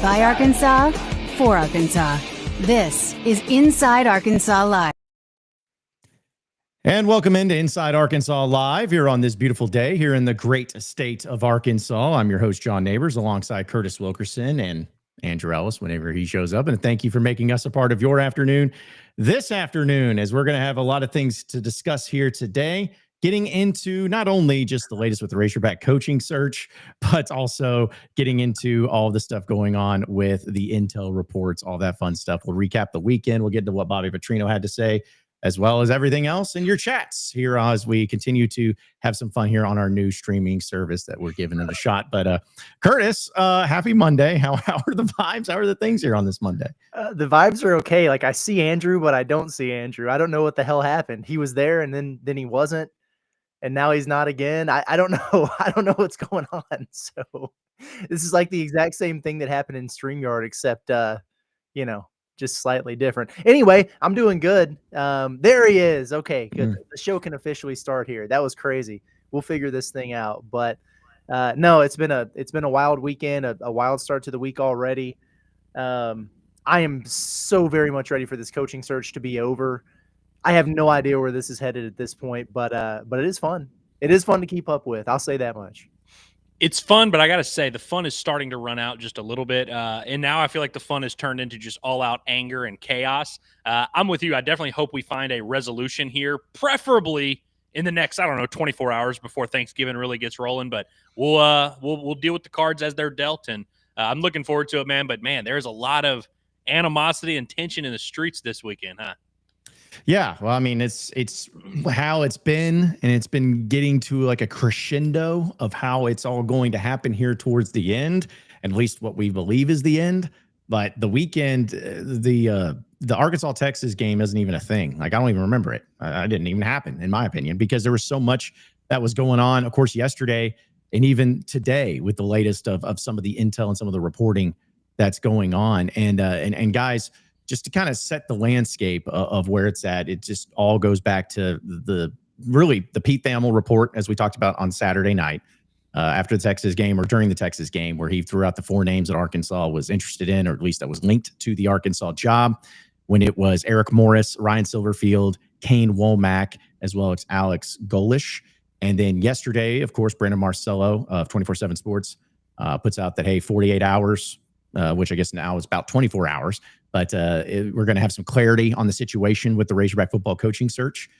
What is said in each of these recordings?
By Arkansas, for Arkansas. This is Inside Arkansas Live. And welcome into Inside Arkansas Live here on this beautiful day here in the great state of Arkansas. I'm your host, John Neighbors, alongside Curtis Wilkerson and Andrew Ellis whenever he shows up. And thank you for making us a part of your afternoon this afternoon, as we're going to have a lot of things to discuss here today, getting into not only just the latest with the Razorback coaching search, but also getting into all the stuff going on with the intel reports, all that fun stuff. We'll recap the weekend. We'll get into what Bobby Petrino had to say, as well as everything else in your chats here as we continue to have some fun here on our new streaming service that we're giving it a shot. But Curtis, happy Monday. How are the vibes? How are the things here on this Monday? The vibes are okay. Like, I see Andrew, but I don't see Andrew. I don't know what the hell happened. He was there and then he wasn't. And now he's not again. I don't know. I don't know what's going on. So this is like the exact same thing that happened in StreamYard, except, just slightly different. Anyway, I'm doing good. There he is. Okay, good. The show can officially start here. That was crazy. We'll figure this thing out. But no, it's been a wild weekend, a wild start to the week already. I am so very much ready for this coaching search to be over. I have no idea where this is headed at this point, but it is fun. It is fun to keep up with. I'll say that much. It's fun, but I got to say the fun is starting to run out just a little bit. And now I feel like the fun has turned into just all out anger and chaos. I'm with you. I definitely hope we find a resolution here, preferably in the next, 24 hours before Thanksgiving really gets rolling. But we'll deal with the cards as they're dealt. And I'm looking forward to it, man. But man, there's a lot of animosity and tension in the streets this weekend, huh? Yeah, well, I mean, it's how it's been, and it's been getting to like a crescendo of how it's all going to happen here towards the end, at least what we believe is the end. But the weekend, the Arkansas-Texas game isn't even a thing. Like, I don't even remember it. It didn't even happen, in my opinion, because there was so much that was going on, of course, yesterday and even today with the latest of some of the intel and some of the reporting that's going on. And guys, just to kind of set the landscape of where it's at, it just all goes back to the Pete Thamel report, as we talked about on Saturday night after the Texas game, or during the Texas game, where he threw out the 4 names that Arkansas was interested in, or at least that was linked to the Arkansas job, when it was Eric Morris, Ryan Silverfield, Kane Womack, as well as Alex Golish. And then yesterday, of course, Brandon Marcello of 24/7 Sports puts out that, hey, 48 hours, which I guess now is about 24 hours. But we're going to have some clarity on the situation with the Razorback football coaching search.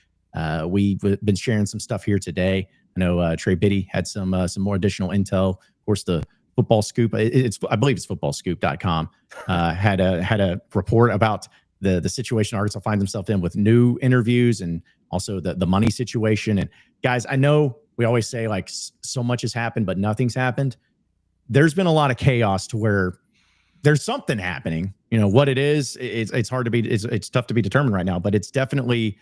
We've been sharing some stuff here today. I know Trey Biddy had some more additional intel. Of course, the Football Scoop, I believe it's footballscoop.com, had a report about the situation Arkansas finds themselves in with new interviews, and also the money situation. And guys, I know we always say like so much has happened, but nothing's happened. There's been a lot of chaos to where there's something happening. You know what it is. It's hard to be. It's tough to be determined right now. But it's definitely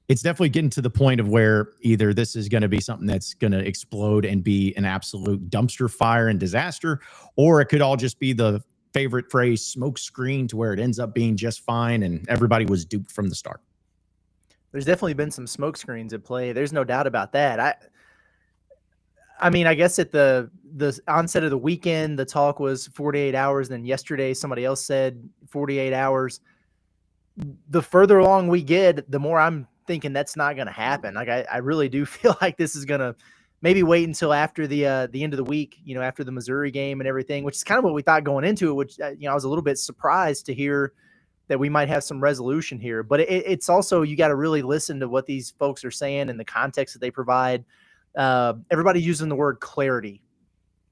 getting to the point of where either this is going to be something that's going to explode and be an absolute dumpster fire and disaster, or it could all just be the favorite phrase, smoke screen, to where it ends up being just fine and everybody was duped from the start. There's definitely been some smoke screens at play. There's no doubt about that. I mean, I guess at the onset of the weekend, the talk was 48 hours. Then yesterday, somebody else said 48 hours. The further along we get, the more I'm thinking that's not going to happen. Like, I really do feel like this is going to maybe wait until after the end of the week, after the Missouri game and everything, which is kind of what we thought going into it, which, I was a little bit surprised to hear that we might have some resolution here. But it's also, you got to really listen to what these folks are saying and the context that they provide. Everybody using the word clarity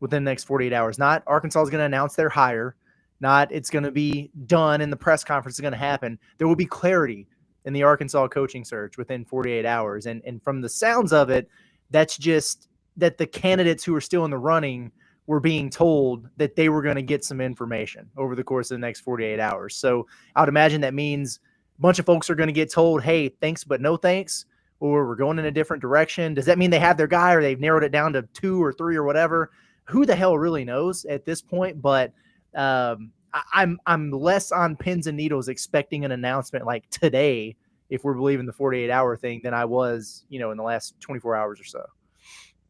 within the next 48 hours. Not Arkansas is going to announce their hire. Not it's going to be done and the press conference is going to happen. There will be clarity in the Arkansas coaching search within 48 hours. And from the sounds of it, that's just that the candidates who are still in the running were being told that they were going to get some information over the course of the next 48 hours. So I would imagine that means a bunch of folks are going to get told, hey, thanks, but no thanks, or we're going in a different direction. Does that mean they have their guy, or they've narrowed it down to 2 or 3 or whatever? Who the hell really knows at this point? But I'm less on pins and needles expecting an announcement like today, if we're believing the 48-hour thing, than I was, in the last 24 hours or so.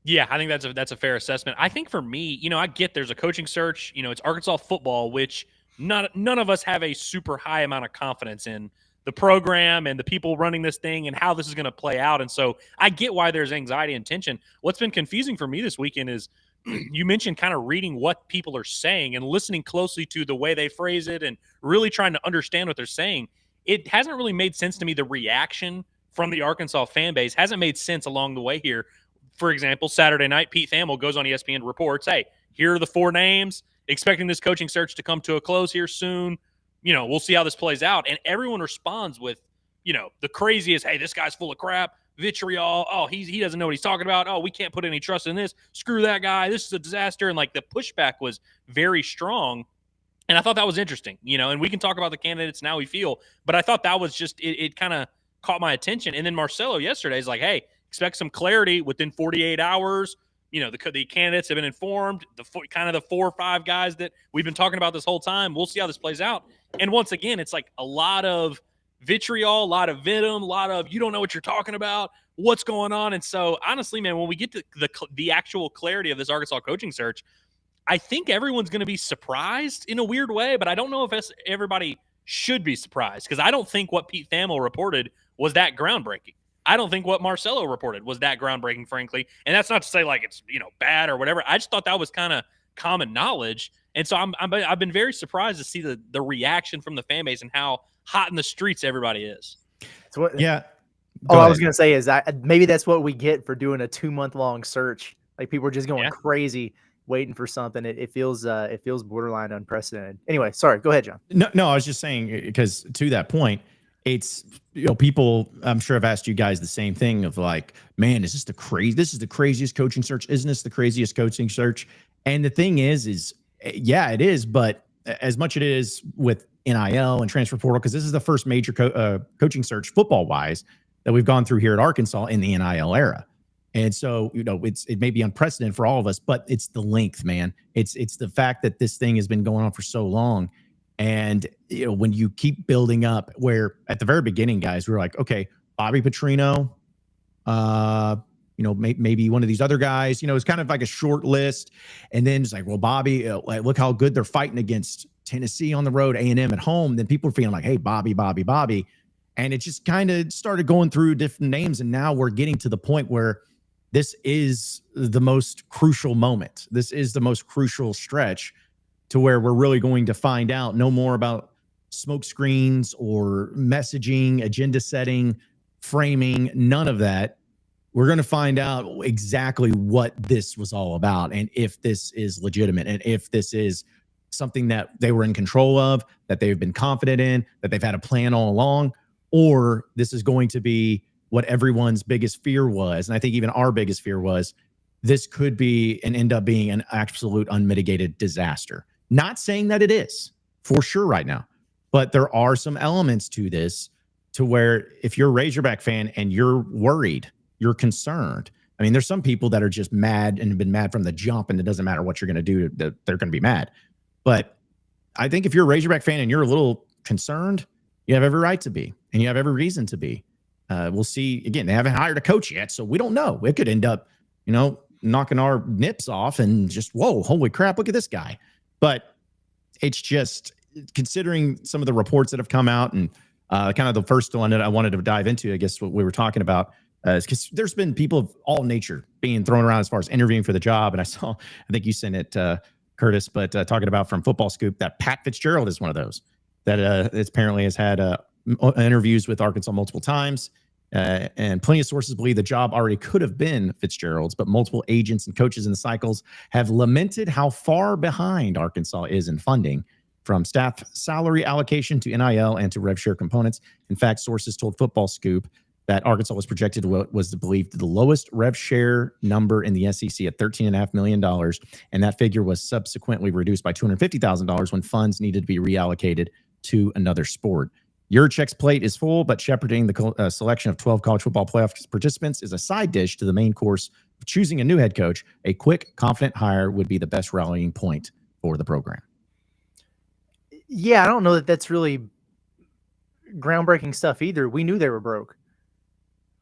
Yeah, I think that's a fair assessment. I think for me, I get there's a coaching search. It's Arkansas football, which none of us have a super high amount of confidence in the program and the people running this thing and how this is going to play out. And so I get why there's anxiety and tension. What's been confusing for me this weekend is you mentioned kind of reading what people are saying and listening closely to the way they phrase it and really trying to understand what they're saying. It hasn't really made sense to me. The reaction from the Arkansas fan base hasn't made sense along the way here. For example, Saturday night, Pete Thamel goes on ESPN, reports, hey, here are the 4 names, expecting this coaching search to come to a close here soon. We'll see how this plays out. And everyone responds with, the craziest, hey, this guy's full of crap, vitriol. Oh, he doesn't know what he's talking about. Oh, we can't put any trust in this. Screw that guy. This is a disaster. And like the pushback was very strong. And I thought that was interesting, and we can talk about the candidates and how we feel. But I thought that was just, it kind of caught my attention. And then Marcelo yesterday is like, hey, expect some clarity within 48 hours. The candidates have been informed, the 4 or 5 guys that we've been talking about this whole time. We'll see how this plays out. And once again, it's like a lot of vitriol, a lot of venom, a lot of, you don't know what you're talking about, what's going on. And so honestly, man, when we get to the actual clarity of this Arkansas coaching search, I think everyone's going to be surprised in a weird way, but I don't know if everybody should be surprised, because I don't think what Pete Thamel reported was that groundbreaking. I don't think what Marcelo reported was that groundbreaking, frankly. And that's not to say like it's, bad or whatever. I just thought that was kind of common knowledge. And so I've been very surprised to see the reaction from the fan base and how hot in the streets everybody is. So what, Yeah. I was going to say is maybe that's what we get for doing a 2-month-long search. Like people are just going crazy waiting for something. It feels borderline unprecedented. Anyway, sorry, go ahead, John. No, I was just saying, because to that point, it's, people, I'm sure I've asked you guys the same thing of like, man, this is the craziest coaching search. Isn't this the craziest coaching search? And the thing is yeah, it is. But as much it is with NIL and transfer portal, because this is the first major coaching search football wise that we've gone through here at Arkansas in the NIL era. And so, it may be unprecedented for all of us, but it's the length, man. It's the fact that this thing has been going on for so long. And, when you keep building up, where at the very beginning, guys, we were like, okay, Bobby Petrino, maybe one of these other guys, it's kind of like a short list. And then it's like, well, Bobby, look how good they're fighting against Tennessee on the road, A&M at home. Then people are feeling like, hey, Bobby. And it just kind of started going through different names. And now we're getting to the point where this is the most crucial moment. This is the most crucial stretch to where we're really going to find out no more about smoke screens or messaging, agenda setting, framing, none of that. We're going to find out exactly what this was all about, and if this is legitimate, and if this is something that they were in control of, that they've been confident in, that they've had a plan all along, or this is going to be what everyone's biggest fear was. And I think even our biggest fear was this could be and end up being an absolute unmitigated disaster. Not saying that it is for sure right now, but there are some elements to this to where if you're a Razorback fan and you're worried, you're concerned. I mean, there's some people that are just mad and have been mad from the jump, and it doesn't matter what you're going to do, they're going to be mad. But I think if you're a Razorback fan and you're a little concerned, you have every right to be, and you have every reason to be. We'll see. Again, they haven't hired a coach yet, so we don't know. It could end up, knocking our nips off and just, whoa, holy crap, look at this guy. But it's just, considering some of the reports that have come out, and kind of the first one that I wanted to dive into, I guess what we were talking about, is because there's been people of all nature being thrown around as far as interviewing for the job. And I think you sent it, Curtis, but talking about from Football Scoop, that Pat Fitzgerald is one of those that apparently has had interviews with Arkansas multiple times. And plenty of sources believe the job already could have been Fitzgerald's, but multiple agents and coaches in the cycles have lamented how far behind Arkansas is in funding, from staff salary allocation to NIL and to rev share components. In fact, sources told Football Scoop that Arkansas was projected was believed the lowest rev share number in the SEC at $13.5 million. And that figure was subsequently reduced by $250,000 when funds needed to be reallocated to another sport. Yurchek's plate is full, but shepherding the selection of 12 college football playoff participants is a side dish to the main course of choosing a new head coach. A quick, confident hire would be the best rallying point for the program. Yeah, I don't know that that's really groundbreaking stuff either. We knew they were broke.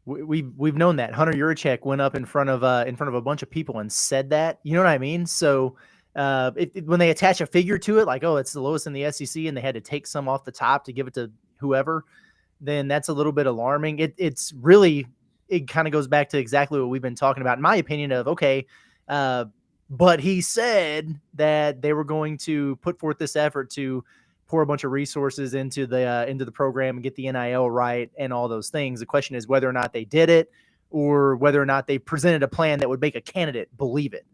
we've known that Hunter Yurachek went up in front of a bunch of people and said that. You know what I mean? So when they attach a figure to it, like, oh, it's the lowest in the SEC, and they had to take some off the top to give it to whoever, then that's a little bit alarming. It's really, it kind of goes back to exactly what we've been talking about, in my opinion, of, okay, but he said that they were going to put forth this effort to pour a bunch of resources into the program and get the NIL right and all those things. The question is whether or not they did it, or whether or not they presented a plan that would make a candidate believe it.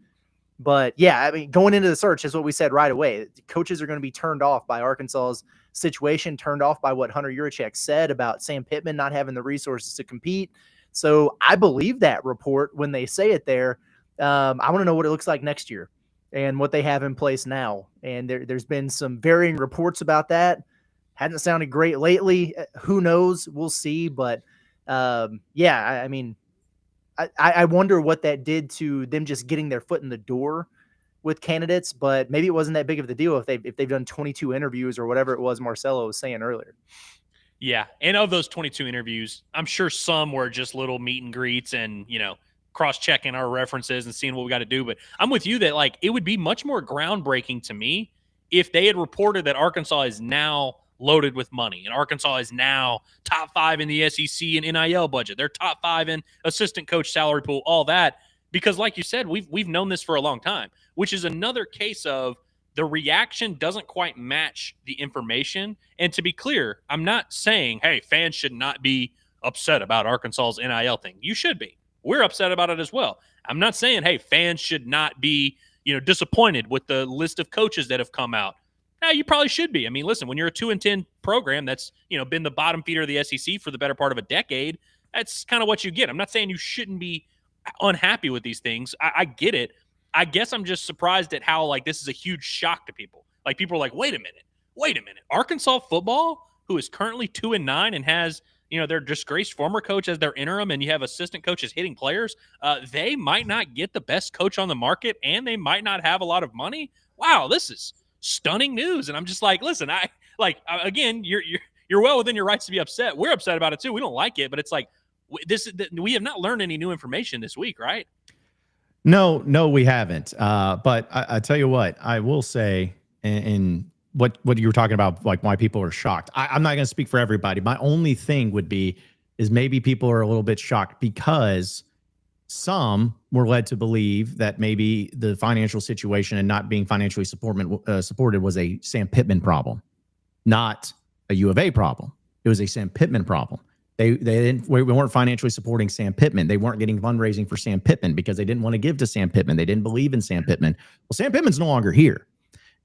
But yeah, I mean, going into the search is what we said right away. Coaches are going to be turned off by Arkansas's situation, turned off by what Hunter Yurachek said about Sam Pittman not having the resources to compete. So I believe that report when they say it there. I want to know what it looks like next year and what they have in place now. And there's been some varying reports about that. Hadn't sounded great lately. Who knows? We'll see. But yeah, I mean, I wonder what that did to them just getting their foot in the door with candidates, but maybe it wasn't that big of the deal if they've done 22 interviews or whatever it was Marcelo was saying earlier. Yeah, and of those 22 interviews, I'm sure some were just little meet and greets and, cross-checking our references and seeing what we got to do. But I'm with you that, like, it would be much more groundbreaking to me if they had reported that Arkansas is now loaded with money, and Arkansas is now top 5 in the SEC in NIL budget. They're top 5 in assistant coach salary pool, all that. Because like you said, we've known this for a long time, which is another case of the reaction doesn't quite match the information. And to be clear, I'm not saying, hey, fans should not be upset about Arkansas's NIL thing. You should be. We're upset about it as well. I'm not saying, hey, fans should not be, disappointed with the list of coaches that have come out. Yeah, you probably should be. I mean, listen, when you're a 2-10 program that's, been the bottom feeder of the SEC for the better part of a decade, that's kind of what you get. I'm not saying you shouldn't be unhappy with these things. I get it. I guess I'm just surprised at how, like, this is a huge shock to people. Like, people are like, wait a minute. Arkansas football, who is currently 2-9 and has, their disgraced former coach as their interim, and you have assistant coaches hitting players, they might not get the best coach on the market, and they might not have a lot of money. Wow, this is stunning news. And I'm just like, listen, again, you're well within your rights to be upset. We're upset about it too. We don't like it, but it's like, we have not learned any new information this week, right? No, we haven't. But I tell you what, I will say, and what you were talking about, like why people are shocked. I'm not going to speak for everybody. My only thing would be is maybe people are a little bit shocked because some were led to believe that maybe the financial situation and not being financially supported was a Sam Pittman problem, not a U of A problem. It was a Sam Pittman problem. We weren't financially supporting Sam Pittman. They weren't getting fundraising for Sam Pittman because they didn't want to give to Sam Pittman. They didn't believe in Sam Pittman. Well, Sam Pittman's no longer here.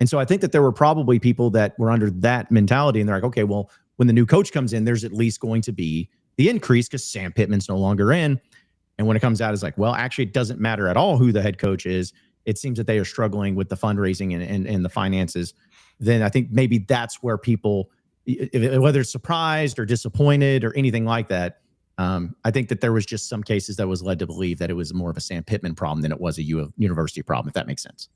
And so I think that there were probably people that were under that mentality, and they're like, okay, well, when the new coach comes in, there's at least going to be the increase because Sam Pittman's no longer in. And when it comes out, it's like, well, actually, it doesn't matter at all who the head coach is. It seems that they are struggling with the fundraising and the finances. Then I think maybe that's where people, whether it's surprised or disappointed or anything like that, I think that there was just some cases that was led to believe that it was more of a Sam Pittman problem than it was a university problem, if that makes sense.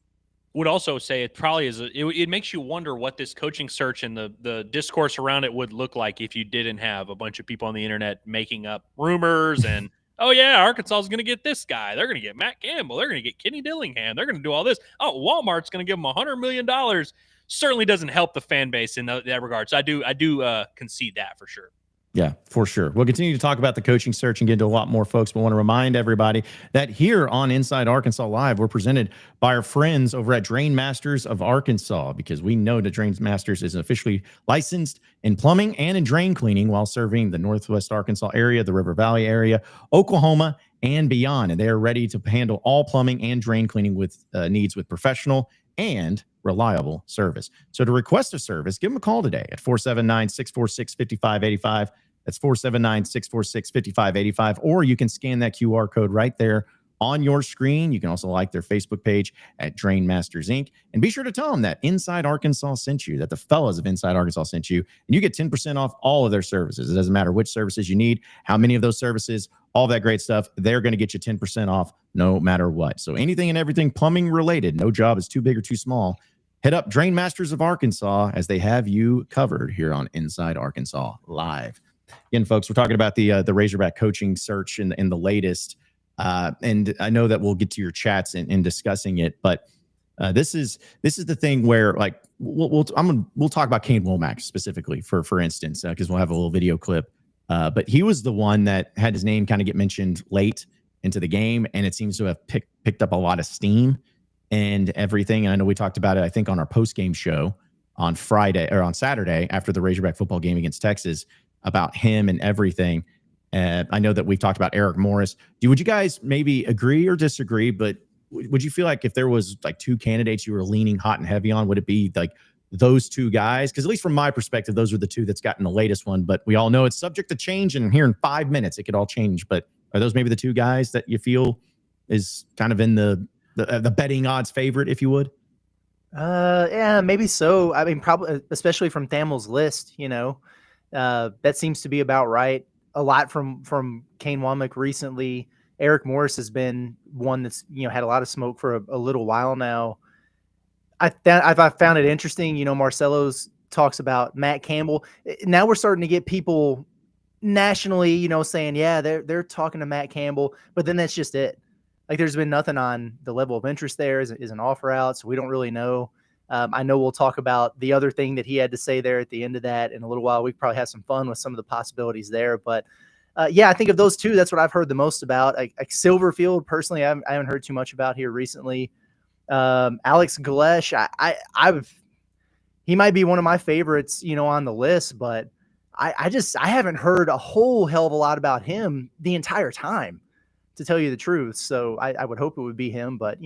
Would also say it probably is. It makes you wonder what this coaching search and the discourse around it would look like if you didn't have a bunch of people on the internet making up rumors and, oh yeah, Arkansas is going to get this guy. They're going to get Matt Campbell. They're going to get Kenny Dillingham. They're going to do all this. Oh, Walmart's going to give them $100 million. Certainly doesn't help the fan base in that regard. So I do concede that for sure. Yeah, for sure. We'll continue to talk about the coaching search and get into a lot more, folks. But I want to remind everybody that here on Inside Arkansas Live, we're presented by our friends over at Drain Masters of Arkansas, because we know that Drain Masters is officially licensed in plumbing and in drain cleaning while serving the Northwest Arkansas area, the River Valley area, Oklahoma, and beyond. And they are ready to handle all plumbing and drain cleaning with needs with professional and reliable service. So to request a service, give them a call today at 479-646-5585. That's 479-646-5585. Or you can scan that QR code right there on your screen. You can also like their Facebook page at Drain Masters Inc. And be sure to tell them that Inside Arkansas sent you, that the fellas of Inside Arkansas sent you, and you get 10% off all of their services. It doesn't matter which services you need, how many of those services, all that great stuff. They're going to get you 10% off no matter what. So anything and everything plumbing related, no job is too big or too small. Hit up Drain Masters of Arkansas as they have you covered here on Inside Arkansas Live. Again, folks, we're talking about the Razorback coaching search and the latest. And I know that we'll get to your chats in discussing it, but this is the thing where like we'll talk about Kane Womack specifically for instance, because we'll have a little video clip. But he was the one that had his name kind of get mentioned late into the game, and it seems to have picked up a lot of steam and everything. And I know we talked about it, I think, on our post game show on Friday or on Saturday after the Razorback football game against Texas about him and everything. I know that we've talked about Eric Morris. Would you guys maybe agree or disagree? But would you feel like if there was like two candidates you were leaning hot and heavy on, would it be like those two guys? Because at least from my perspective, those are the two that's gotten the latest one. But we all know it's subject to change, and here in 5 minutes it could all change. But are those maybe the two guys that you feel is kind of in the betting odds favorite, if you would? Yeah, maybe so. I mean, probably, especially from Thamel's list, that seems to be about right. A lot from Kane Womack recently. Eric Morris has been one that's, had a lot of smoke for a little while now. I found it interesting. Marcelo's talks about Matt Campbell. Now we're starting to get people nationally, saying, yeah, they're talking to Matt Campbell, but then that's just it. Like, there's been nothing on the level of interest there. Is an offer out, so we don't really know. I know we'll talk about the other thing that he had to say there at the end of that in a little while. We probably have some fun with some of the possibilities there. But, yeah, I think of those two, that's what I've heard the most about. Like Silverfield, personally, I haven't heard too much about here recently. Alex Galesh, he might be one of my favorites, on the list, but I haven't heard a whole hell of a lot about him the entire time, to tell you the truth. So I would hope it would be him, but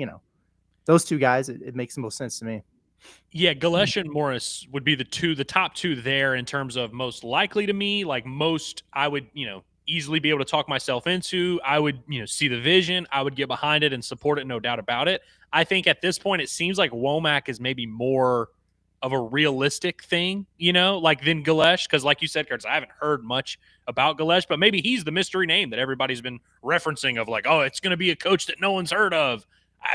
those two guys, it makes the most sense to me. Yeah, Galesh and Morris would be the top two there in terms of most likely to me. Like most, I would, easily be able to talk myself into. I would, see the vision. I would get behind it and support it, no doubt about it. I think at this point, it seems like Womack is maybe more of a realistic thing, like than Galesh. Because like you said, Curtis, I haven't heard much about Galesh, but maybe he's the mystery name that everybody's been referencing of like, oh, it's going to be a coach that no one's heard of.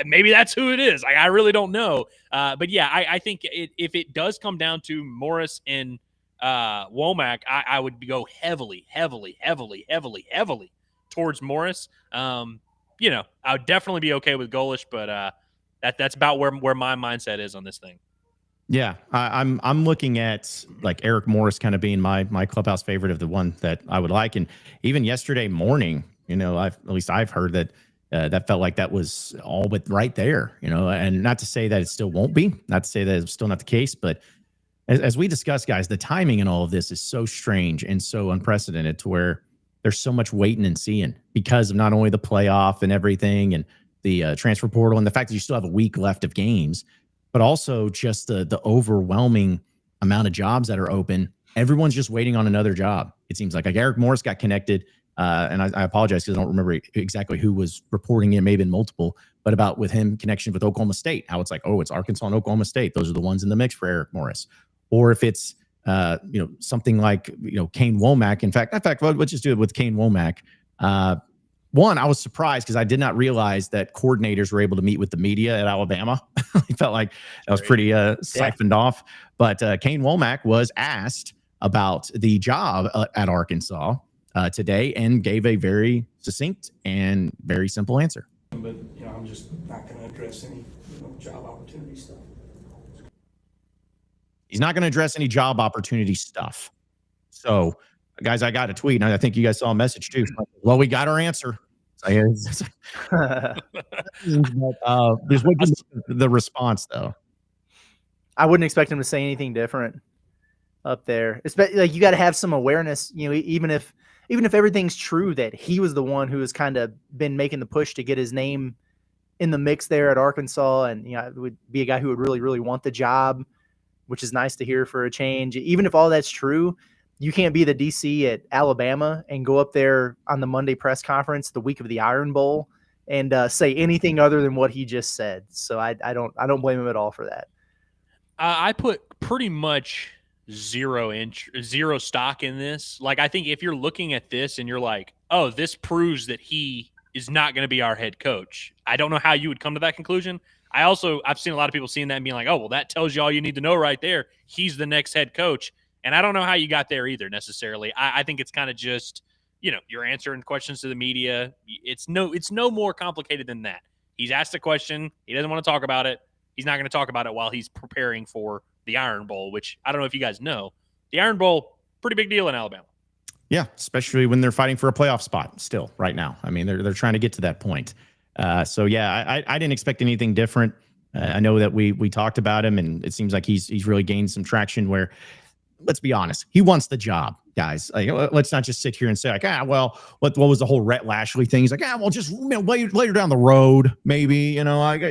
Maybe that's who it is. I really don't know. But yeah, I think if it does come down to Morris and Womack, I would go heavily towards Morris. I would definitely be okay with Golish, but that's about where my mindset is on this thing. Yeah, I'm looking at like Eric Morris kind of being my clubhouse favorite of the one that I would like. And even yesterday morning, I've heard that that felt like that was all but right there, and not to say that it still won't be, not to say that it's still not the case, but as we discussed, guys, the timing in all of this is so strange and so unprecedented to where there's so much waiting and seeing because of not only the playoff and everything and the transfer portal and the fact that you still have a week left of games, but also just the overwhelming amount of jobs that are open. Everyone's just waiting on another job. It seems like Eric Morris got connected. And I apologize because I don't remember exactly who was reporting it. Maybe multiple, but about with him connection with Oklahoma State, how it's like, oh, it's Arkansas and Oklahoma State. Those are the ones in the mix for Eric Morris. Or if it's, something like, Kane Womack. In fact, let's just do it with Kane Womack. One, I was surprised because I did not realize that coordinators were able to meet with the media at Alabama. I felt like that was pretty siphoned off. But Kane Womack was asked about the job at Arkansas today and gave a very succinct and very simple answer. But, I'm just not going to address any job opportunity stuff. He's not going to address any job opportunity stuff. So, guys, I got a tweet, and I think you guys saw a message too. Well, we got our answer. Just wait the response, though. I wouldn't expect him to say anything different up there. Like, you got to have some awareness, even if everything's true that he was the one who has kind of been making the push to get his name in the mix there at Arkansas, and it would be a guy who would really, really want the job, which is nice to hear for a change. Even if all that's true, you can't be the DC at Alabama and go up there on the Monday press conference the week of the Iron Bowl and say anything other than what he just said. So I don't blame him at all for that. I put pretty much zero stock in this. Like, I think if you're looking at this and you're like, oh, this proves that he is not going to be our head coach, I don't know how you would come to that conclusion. I've seen a lot of people seeing that and being like, oh, well, that tells you all you need to know right there. He's the next head coach. And I don't know how you got there either necessarily. I think it's kind of just, you're answering questions to the media. It's no more complicated than that. He's asked a question. He doesn't want to talk about it. He's not going to talk about it while he's preparing for the Iron Bowl, which I don't know if you guys know. The Iron Bowl, pretty big deal in Alabama. Yeah, especially when they're fighting for a playoff spot still right now. I mean, they're trying to get to that point. So yeah, I didn't expect anything different. I know that we talked about him, and it seems like he's really gained some traction. Where, let's be honest, he wants the job, guys. Like, let's not just sit here and say like, well, what was the whole Rhett Lashley thing? He's like, well, just later down the road, maybe.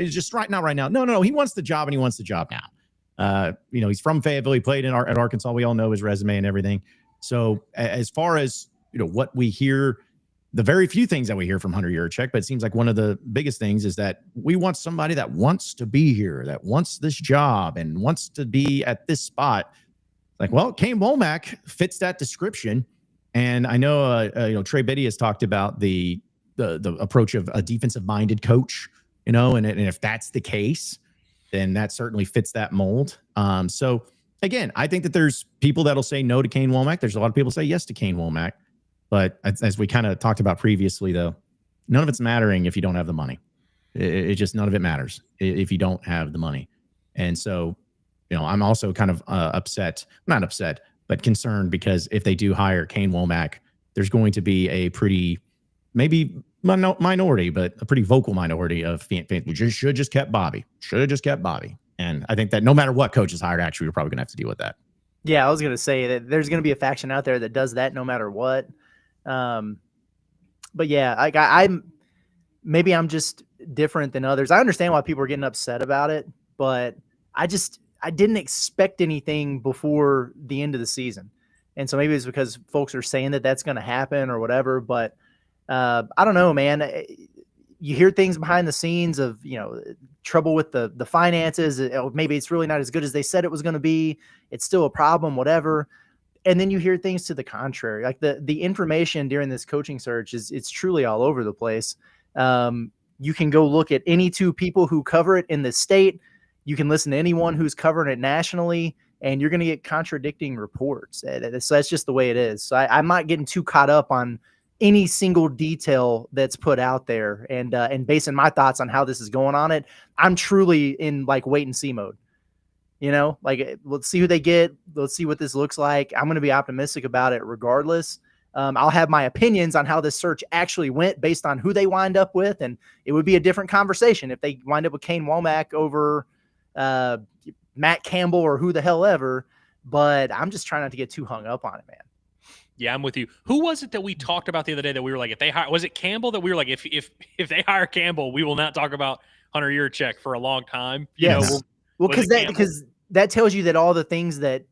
Just not right now. No, he wants the job, and he wants the job now. He's from Fayetteville. He played at Arkansas. We all know his resume and everything. So as far as what we hear, the very few things that we hear from Hunter Yurachek, but it seems like one of the biggest things is that we want somebody that wants to be here, that wants this job and wants to be at this spot. Like, well, Kane Womack fits that description. And I know, Trey Biddy has talked about the approach of a defensive minded coach, and if that's the case, then that certainly fits that mold. So again, I think that there's people that'll say no to Kane Womack. There's a lot of people say yes to Kane Womack. But as we kind of talked about previously, though, none of it's mattering if you don't have the money. It just, none of it matters if you don't have the money. And so, I'm also kind of not upset, but concerned, because if they do hire Kane Womack, there's going to be a pretty, maybe minority, but a pretty vocal minority of fans who should have just kept Bobby. And I think that no matter what coach is hired, actually, we're probably going to have to deal with that. Yeah, I was going to say that there's going to be a faction out there that does that no matter what. But yeah, I'm just different than others. I understand why people are getting upset about it, but I didn't expect anything before the end of the season. And so maybe it's because folks are saying that that's going to happen or whatever, but I don't know, man. You hear things behind the scenes of, trouble with the finances. Maybe it's really not as good as they said it was going to be. It's still a problem, whatever. And then you hear things to the contrary. Like the information during this coaching search it's truly all over the place. You can go look at any two people who cover it in the state. You can listen to anyone who's covering it nationally, and you're going to get contradicting reports. So that's just the way it is. So I'm not getting too caught up on any single detail that's put out there and basing my thoughts on how this is going on it. I'm truly in like wait and see mode. Let's see who they get. Let's see what this looks like. I'm going to be optimistic about it regardless. I'll have my opinions on how this search actually went based on who they wind up with. And it would be a different conversation if they wind up with Kane Womack over Matt Campbell or who the hell ever. But I'm just trying not to get too hung up on it, man. Yeah, I'm with you. Who was it that we talked about the other day that we were like, if they hire, was it Campbell that we were like, if they hire Campbell, we will not talk about Hunter Yurachek for a long time? Yes. Because that tells you that all the things that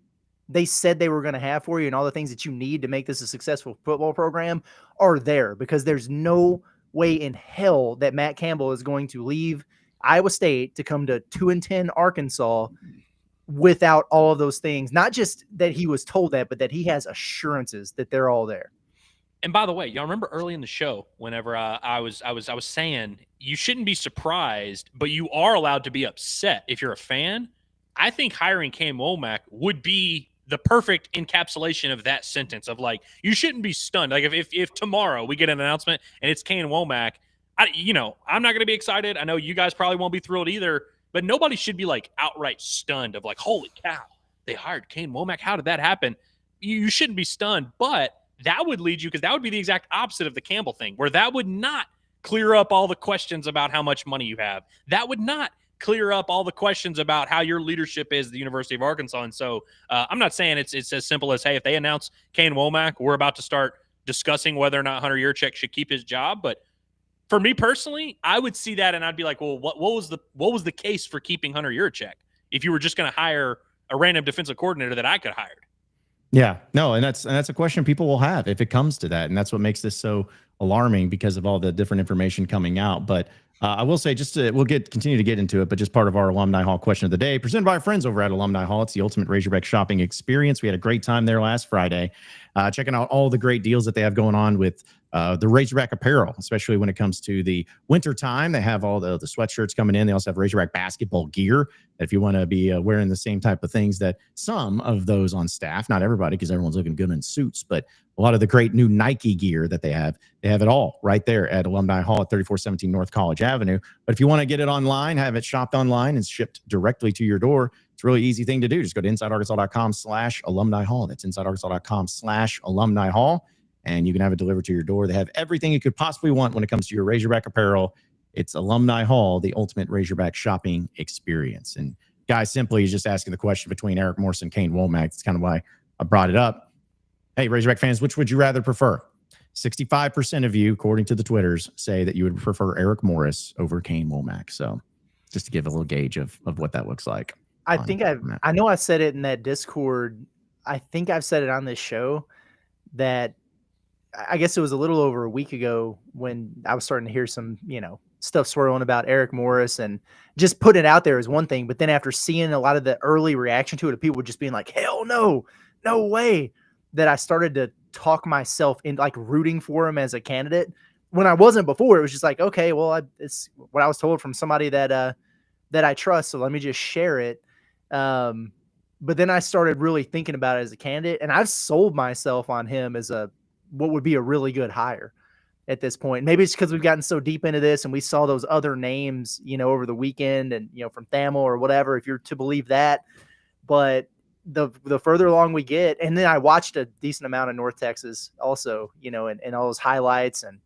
they said they were going to have for you and all the things that you need to make this a successful football program are there, because there's no way in hell that Matt Campbell is going to leave Iowa State to come to 2-10 Arkansas without all of those things. Not just that he was told that, but that he has assurances that they're all there. And by the way, y'all remember early in the show, whenever I was saying you shouldn't be surprised, but you are allowed to be upset if you're a fan. I think hiring Kane Womack would be the perfect encapsulation of that sentence of like, you shouldn't be stunned. Like if tomorrow we get an announcement and it's Kane Womack, I'm not going to be excited. I know you guys probably won't be thrilled either, but nobody should be like outright stunned of like, holy cow, they hired Kane Womack. How did that happen? You shouldn't be stunned, but that would lead you, because that would be the exact opposite of the Campbell thing, where that would not clear up all the questions about how much money you have. That would not clear up all the questions about how your leadership is at the University of Arkansas. And so I'm not saying it's as simple as, hey, if they announce Kane Womack, we're about to start discussing whether or not Hunter Yurachek should keep his job. But for me personally, I would see that and I'd be like, well, what was the case for keeping Hunter Yurachek if you were just going to hire a random defensive coordinator that I could hire? Yeah, no, and that's a question people will have if it comes to that, and that's what makes this so alarming because of all the different information coming out. But I will say, we'll continue to get into it, but just part of our Alumni Hall question of the day, presented by our friends over at Alumni Hall. It's the ultimate Razorback shopping experience. We had a great time there last Friday, checking out all the great deals that they have going on with the Razorback apparel, especially when it comes to the winter time. They have all the sweatshirts coming in. They also have Razorback basketball gear. If you want to be wearing the same type of things that some of those on staff, not everybody, because everyone's looking good in suits, but a lot of the great new Nike gear that they have it all right there at Alumni Hall at 3417 North College Avenue. But if you want to get it online, have it shopped online and shipped directly to your door, it's a really easy thing to do. Just go to insidearkansas.com/alumni hall. That's insidearkansas.com/alumni hall. And you can have it delivered to your door. They have everything you could possibly want when it comes to your Razorback apparel. It's Alumni Hall, the ultimate Razorback shopping experience. And guys, simply is just asking the question between Eric Morris and Kane Womack. That's kind of why I brought it up. Hey, Razorback fans, which would you rather prefer? 65% of you, according to the Twitters, say that you would prefer Eric Morris over Kane Womack. So just to give a little gauge of what that looks like. I know I said it in that Discord. I think I've said it on this show that I guess it was a little over a week ago when I was starting to hear some, stuff swirling about Eric Morris, and just put it out there is one thing. But then after seeing a lot of the early reaction to it, of people just being like, hell no, no way, that I started to talk myself in like rooting for him as a candidate when I wasn't before. It was just like, okay, well, it's what I was told from somebody that I trust. So let me just share it. But then I started really thinking about it as a candidate, and I've sold myself on him as what would be a really good hire at this point. Maybe it's because we've gotten so deep into this and we saw those other names, over the weekend, and, from Thamel or whatever, if you're to believe that. But the further along we get, and then I watched a decent amount of North Texas also, and all those highlights. And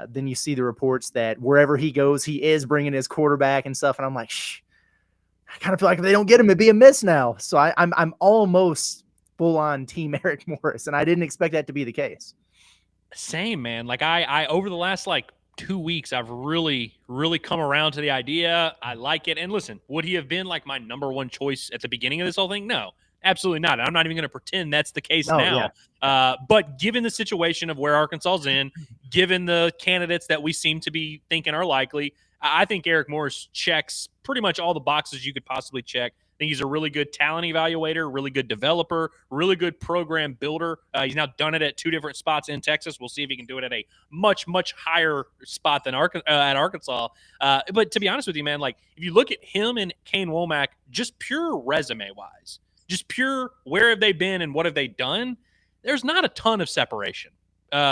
then you see the reports that wherever he goes, he is bringing his quarterback and stuff. And I'm like, I kind of feel like if they don't get him, it'd be a miss now. So I'm almost full on team Eric Morris, and I didn't expect that to be the case. Same, man. Like I over the last 2 weeks, I've really come around to the idea. I like it. And listen, would he have been like my number one choice at the beginning of this whole thing? No, absolutely not. I'm not even going to pretend that's the case now. Yeah. But given the situation of where Arkansas's in, given the candidates that we seem to be thinking are likely, I think Eric Morris checks pretty much all the boxes you could possibly check. I think he's a really good talent evaluator, really good developer, really good program builder. He's now done it at 2 different spots in Texas. We'll see if he can do it at a much, much higher spot than at Arkansas. But to be honest with you, man, if you look at him and Kane Womack, just pure resume-wise, just pure where have they been and what have they done, there's not a ton of separation.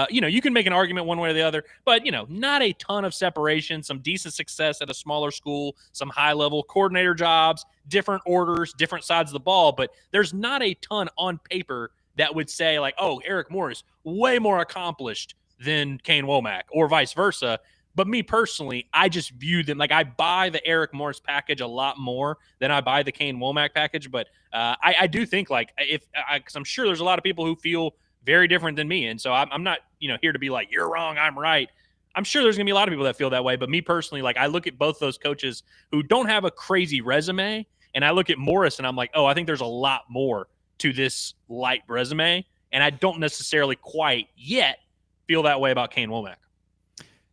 You can make an argument one way or the other, but, not a ton of separation, some decent success at a smaller school, some high-level coordinator jobs, different orders, different sides of the ball, but there's not a ton on paper that would say Eric Morris, way more accomplished than Kane Womack or vice versa. But me personally, I just view them I buy the Eric Morris package a lot more than I buy the Kane Womack package. But I do think because I'm sure there's a lot of people who feel very different than me. And so I'm not, here to be you're wrong, I'm right. I'm sure there's going to be a lot of people that feel that way. But me personally, I look at both those coaches who don't have a crazy resume, and I look at Morris and I'm like, I think there's a lot more to this light resume. And I don't necessarily quite yet feel that way about Kane Womack.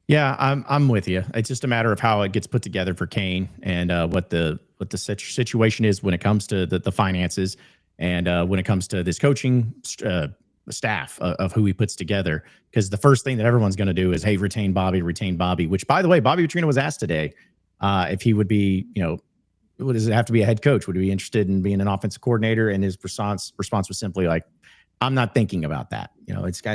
Yeah, I'm with you. It's just a matter of how it gets put together for Kane and what the situation is when it comes to the finances and when it comes to this coaching staff of who he puts together. Because the first thing that everyone's going to do is, hey, retain Bobby, which, by the way, Bobby Petrino was asked today if he would be, what does it have to be a head coach? Would he be interested in being an offensive coordinator? And his response was simply I'm not thinking about that.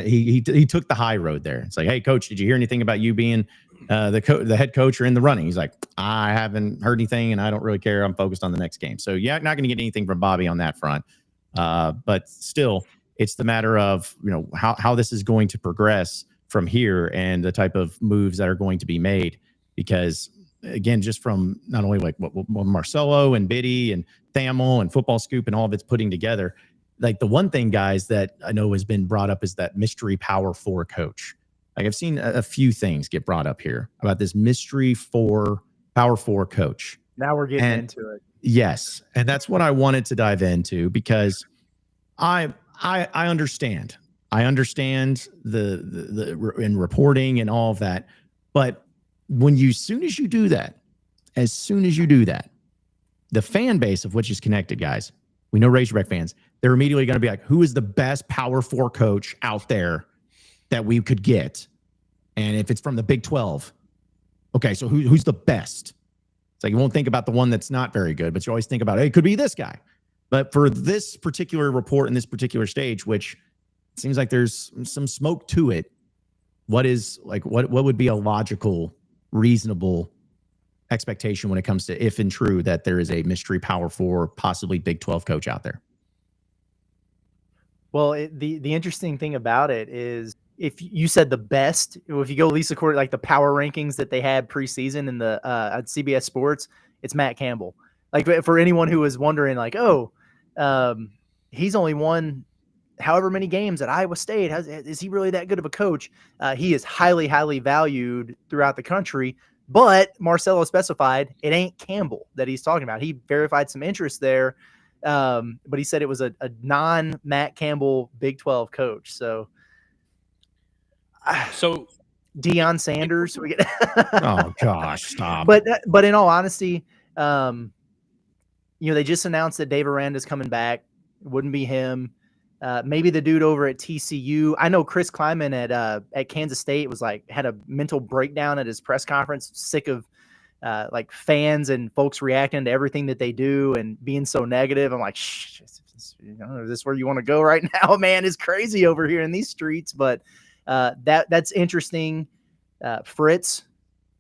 He took the high road there. It's hey, coach, did you hear anything about you being the head coach or in the running? He's like, I haven't heard anything and I don't really care. I'm focused on the next game. So yeah, not going to get anything from Bobby on that front. But still, it's the matter of, how this is going to progress from here and the type of moves that are going to be made. Because again, just from not only what Marcelo and Biddy and Thamel and Football Scoop and all of it's putting together, the one thing, guys, that I know has been brought up is that mystery Power 4 coach. I've seen a few things get brought up here about this mystery Power 4 coach. Now we're getting into it. Yes. And that's what I wanted to dive into, because I understand I understand the in reporting and all of that, but as soon as you do that, the fan base of which is connected, guys, we know Razorback fans, they're immediately going to be like, who is the best Power 4 coach out there that we could get? And if it's from the Big 12, okay, so who's the best? It's like you won't think about the one that's not very good, but you always think about, hey, it could be this guy. But for this particular report in this particular stage, which seems like there's some smoke to it. What would be a logical, reasonable expectation when it comes to if and true that there is a mystery Power 4, possibly Big 12 coach out there? Well, the interesting thing about it is if you said the best, if you go at least according like the power rankings that they had preseason in the at CBS Sports, it's Matt Campbell. Like for anyone who was wondering, like, he's only won however many games at Iowa State. Is he really that good of a coach? He is highly, highly valued throughout the country, but Marcelo specified it ain't Campbell that he's talking about. He verified some interest there, but he said it was a non-Matt Campbell Big 12 coach. So Deion Sanders. Oh gosh, stop. But in all honesty, they just announced that Dave Aranda's coming back. It wouldn't be him. Maybe the dude over at TCU. I know Chris Kleiman at Kansas State had a mental breakdown at his press conference, sick of like fans and folks reacting to everything that they do and being so negative. I'm like, shh, is this where you want to go right now, man? It's crazy over here in these streets. But that's interesting. Fritz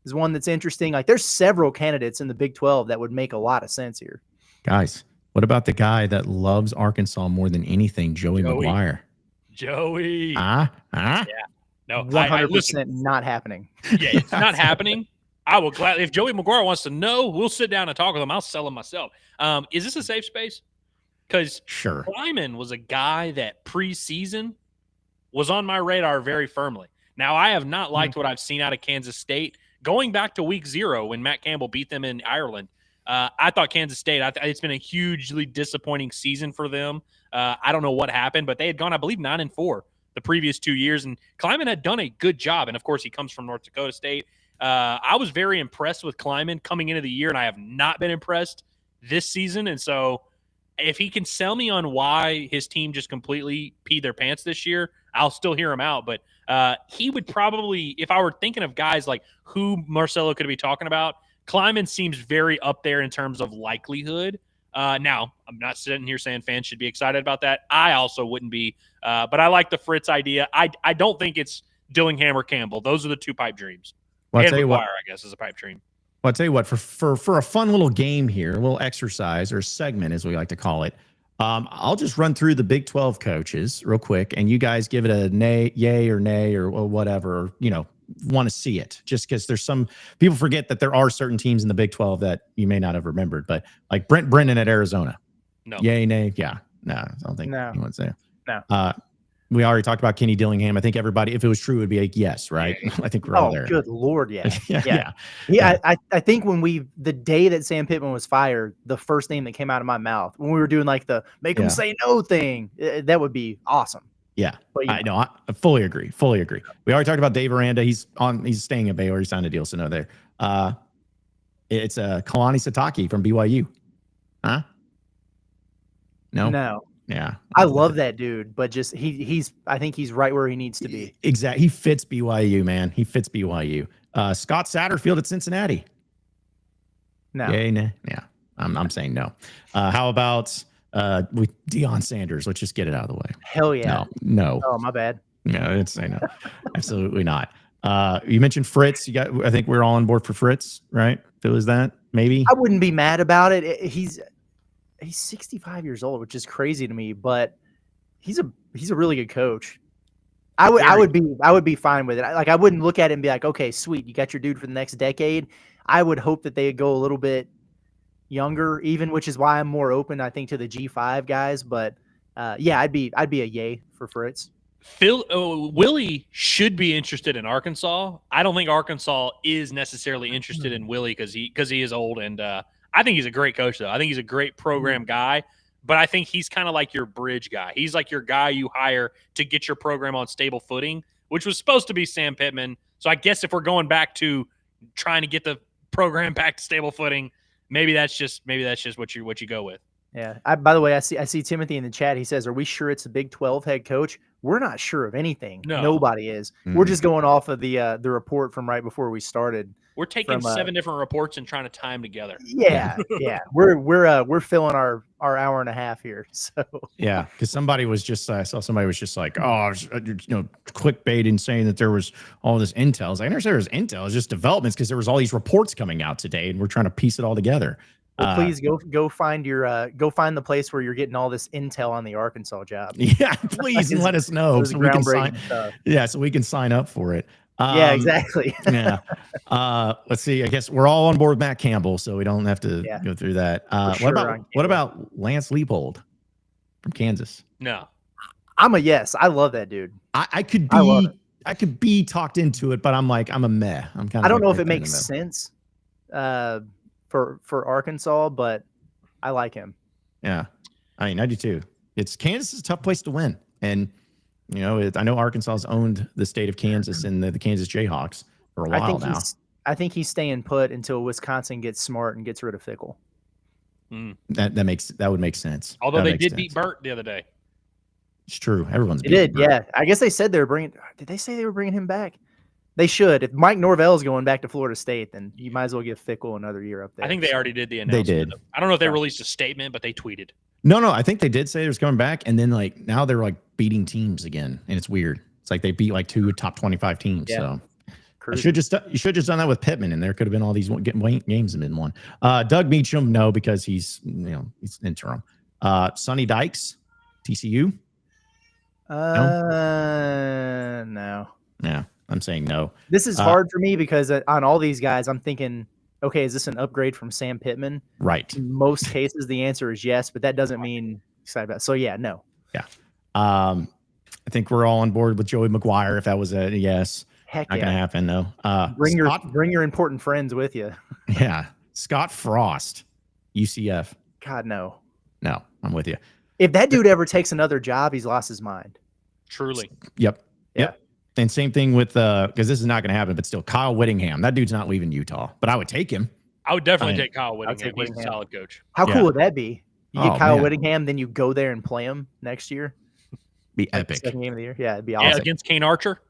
is one that's interesting. Like there's several candidates in the Big 12 that would make a lot of sense here. Guys, what about the guy that loves Arkansas more than anything, Joey McGuire? Joey. Yeah. No, 100% not happening. Yeah, it's not happening. I will gladly, if Joey McGuire wants to know, we'll sit down and talk with him. I'll sell him myself. Is this a safe space? Because sure, Kleiman was a guy that preseason was on my radar very firmly. Now, I have not liked what I've seen out of Kansas State. Going back to week 0 when Matt Campbell beat them in Ireland, I thought Kansas State, it's been a hugely disappointing season for them. I don't know what happened, but they had gone, I believe, 9-4 the previous 2 years, and Kleiman had done a good job. And, of course, he comes from North Dakota State. I was very impressed with Kleiman coming into the year, and I have not been impressed this season. And so if he can sell me on why his team just completely peed their pants this year, I'll still hear him out. But he would probably, if I were thinking of guys like who Marcelo could be talking about, Kleiman seems very up there in terms of likelihood. Now, I'm not sitting here saying fans should be excited about that. I also wouldn't be. But I like the Fritz idea. I don't think it's Dillingham or Campbell. Those are the two pipe dreams. Well, and McGuire, I guess, is a pipe dream. Well, I'll tell you what, for a fun little game here, a little exercise or segment, as we like to call it, I'll just run through the Big 12 coaches real quick, and you guys give it a yay or nay or whatever, want to see it, just because there's some people forget that there are certain teams in the Big 12 that you may not have remembered, but like Brent Brennan at Arizona. No. Yay, nay. Yeah. No, I don't think anyone's there. No. We already talked about Kenny Dillingham. I think everybody, if it was true, would be like, yes, right? I think we're all there. Good Lord. Yeah. Yeah. I think the day that Sam Pittman was fired, the first name that came out of my mouth when we were doing like the make him say no thing, that would be awesome. Yeah, but, I know. I fully agree. We already talked about Dave Aranda. He's staying at Baylor. He signed a deal, so no there. It's Kalani Sitake from BYU. Huh? No. Yeah. I love that dude, but just I think he's right where he needs to be. Exactly. He fits BYU, man. He fits BYU. Scott Satterfield at Cincinnati. No. Yay, nah. Yeah. I'm saying no. How about with Deion Sanders? Let's just get it out of the way. Hell yeah. No. Oh, my bad. No, it's no. Absolutely not. You mentioned Fritz. I think we're all on board for Fritz, right? If it was that, maybe. I wouldn't be mad about it. He's 65 years old, which is crazy to me, but he's a really good coach. I would be fine with it. I wouldn't look at it and be like, okay, sweet, you got your dude for the next decade. I would hope that they go a little bit younger, even, which is why I'm more open, I think, to the G5 guys. But yeah, I'd be a yay for Fritz. Willie should be interested in Arkansas. I don't think Arkansas is necessarily interested in Willie because he is old, and I think he's a great coach, though. I think he's a great program guy. but I think he's kind of like your bridge guy. He's like your guy you hire to get your program on stable footing, which was supposed to be Sam Pittman. So I guess if we're going back to trying to get the program back to stable footing, maybe that's just what you go with. Yeah. By the way, I see Timothy in the chat. He says, "Are we sure it's a Big 12 head coach?" We're not sure of anything. No. Nobody is. We're just going off of the report from right before we started. We're taking 7 different reports and trying to tie them together. Yeah, yeah. We're filling our hour and a half here. So yeah, because somebody was just I saw somebody was just like, oh, clickbait and saying that there was all this intel. I was like, I never said there was intel. It's just developments because there was all these reports coming out today, and we're trying to piece it all together. Well, please go find the place where you're getting all this intel on the Arkansas job. Yeah, please, and let us know so we can sign. Yeah, so we can sign up for it. Yeah, exactly. Yeah. Let's see. I guess we're all on board with Matt Campbell, so we don't have to go through that. What about Lance Leipold from Kansas? No, I'm a yes. I love that dude. I could be talked into it, but I'm a meh. I'm kind of. I don't know if it makes sense. For Arkansas, but I like him. Yeah, I mean, I do too. Kansas is a tough place to win, and I know Arkansas has owned the state of Kansas and the Kansas Jayhawks for a while now. I think he's staying put until Wisconsin gets smart and gets rid of Fickle. That would make sense. Although they did beat Burt the other day. It's true. Everyone's did. Yeah, I guess they said they were bringing. Did they say they were bringing him back? They should. If Mike Norvell is going back to Florida State, then you might as well give Fickle another year up there. I think they already did the announcement. They did. I don't know if they released a statement, but they tweeted. No, I think they did say it was coming back, and then now they're beating teams again, and it's weird. It's like they beat 2 top 25 teams. Yeah. So you should just done that with Pittman, and there could have been all these games in one. Doug Meacham, no, because he's interim. Sonny Dykes, TCU. No. Yeah. I'm saying no. This is hard for me because on all these guys, I'm thinking, okay, is this an upgrade from Sam Pittman? Right. In most cases, the answer is yes, but that doesn't mean excited about it. So yeah, no. Yeah. I think we're all on board with Joey McGuire. If that was a yes, heck not gonna happen. No. Bring your important friends with you. Yeah. Scott Frost, UCF. God, no. No, I'm with you. If that dude ever takes another job, he's lost his mind. Truly. Yep. Yeah. Yep. And same thing with because this is not going to happen, but still, Kyle Whittingham. That dude's not leaving Utah, but I would take him. I would definitely take Kyle Whittingham. He's a solid coach. How cool would that be? You get Kyle Whittingham, then you go there and play him next year. Be epic. Second game of the year. Yeah, it'd be awesome. Yeah, against Kane Archer.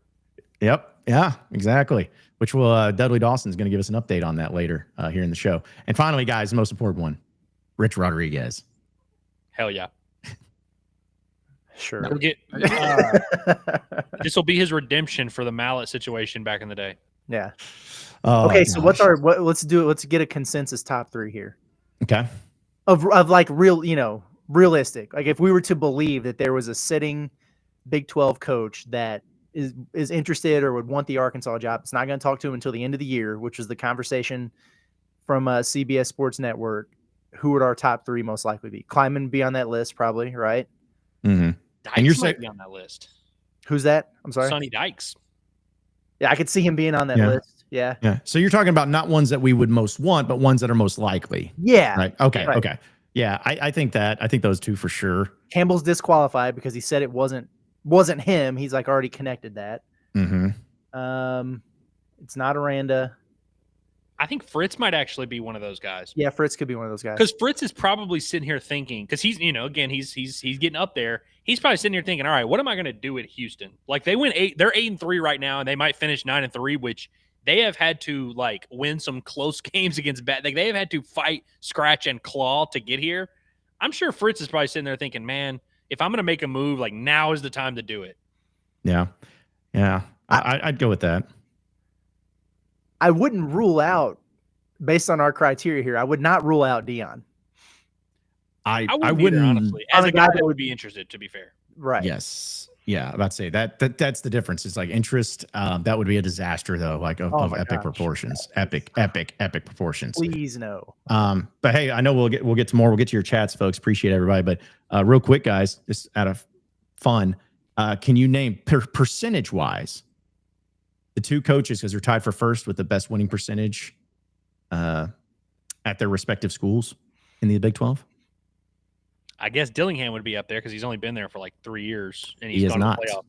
Yep. Yeah, exactly. Which will Dudley Dawson's going to give us an update on that later here in the show. And finally, guys, the most important one, Rich Rodriguez. Hell yeah. Sure. This will be his redemption for the mallet situation back in the day. Yeah. Okay. So let's do it. Let's get a consensus top 3 here. Okay. Of realistic. Like if we were to believe that there was a sitting Big 12 coach that is interested or would want the Arkansas job, it's not going to talk to him until the end of the year, which is the conversation from CBS Sports Network. Who would our top 3 most likely be? Kleiman be on that list, probably, right? Mm-hmm. And you're saying on that list. Who's that? I'm sorry. Sonny Dykes. Yeah, I could see him being on that list. Yeah. Yeah. So you're talking about not ones that we would most want, but ones that are most likely. Yeah. Right. Okay. Right. Okay. Yeah. I think those 2 for sure. Campbell's disqualified because he said it wasn't him. He's already connected that. Mm-hmm. It's not Aranda. I think Fritz might actually be one of those guys. Yeah, Fritz could be one of those guys. Because Fritz is probably sitting here thinking, because he's, again, he's getting up there. He's probably sitting here thinking, all right, what am I going to do at Houston? They went 8, they're 8-3 right now, and they might finish 9-3, which they have had to win some close games against bad. They have had to fight, scratch, and claw to get here. I'm sure Fritz is probably sitting there thinking, man, if I'm going to make a move, now is the time to do it. Yeah. Yeah. I'd go with that. I wouldn't rule out, based on our criteria here, I would not rule out Dion. I wouldn't honestly. As a guy that would be interested, to be fair. Right. Yes. Yeah. I'm about to say that's the difference. It's interest. That would be a disaster though, of epic proportions. Epic proportions. Please no. But hey, I know we'll get to more. We'll get to your chats, folks. Appreciate everybody. But real quick, guys, just out of fun, can you name percentage wise the 2 coaches, because they're tied for first with the best winning percentage at their respective schools in the Big 12? I guess Dillingham would be up there because he's only been there for like 3 years and he's He is gone to the not. playoff.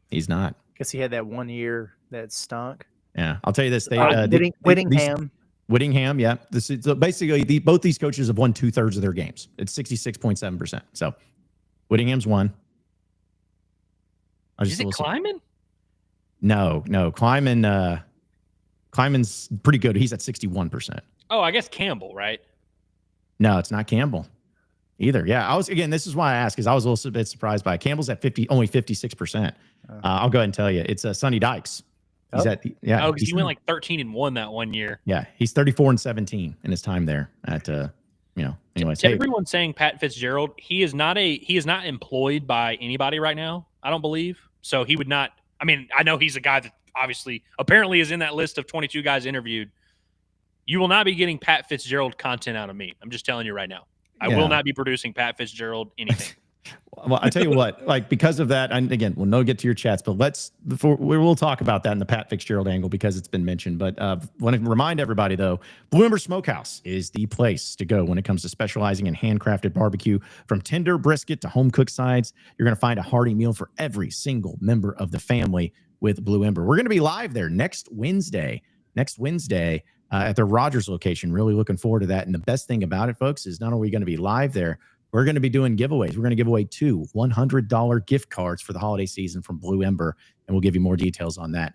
He's not. Guess he had that 1 year that stunk. Yeah, I'll tell you this. Whittingham. Whittingham, yeah. So basically, both these coaches have won 2/3 of their games. It's 66.7%. So Whittingham's won. Is it Kleiman? No. Kleiman's pretty good. He's at 61%. Oh, I guess Campbell, right? No, it's not Campbell either. Yeah, this is why I asked, because I was a little bit surprised by it. Campbell's at only 56%. I'll go ahead and tell you. It's Sonny Dykes. He's because he went like 13-1 that 1 year. Yeah, he's 34-17 in his time there at anyways. Everyone's saying Pat Fitzgerald, he is not employed by anybody right now, I don't believe. So he would not, I mean, I know he's a guy that obviously apparently is in that list of 22 guys interviewed. You will not be getting Pat Fitzgerald content out of me. I'm just telling you right now. I will not be producing Pat Fitzgerald anything. Well, I tell you what, like, because of that, and again, we'll get to your chats, but we'll talk about that in the Pat Fitzgerald angle because it's been mentioned. But want to remind everybody, though, Blue Ember Smokehouse is the place to go when it comes to specializing in handcrafted barbecue. From tender brisket to home cooked sides, you're going to find a hearty meal for every single member of the family with Blue Ember. We're going to be live there next Wednesday at their Rogers location. Really looking forward to that. And the best thing about it, folks, is not only are we going to be live there, we're going to be doing giveaways. We're going to give away 2 $100 gift cards for the holiday season from Blue Ember, and we'll give you more details on that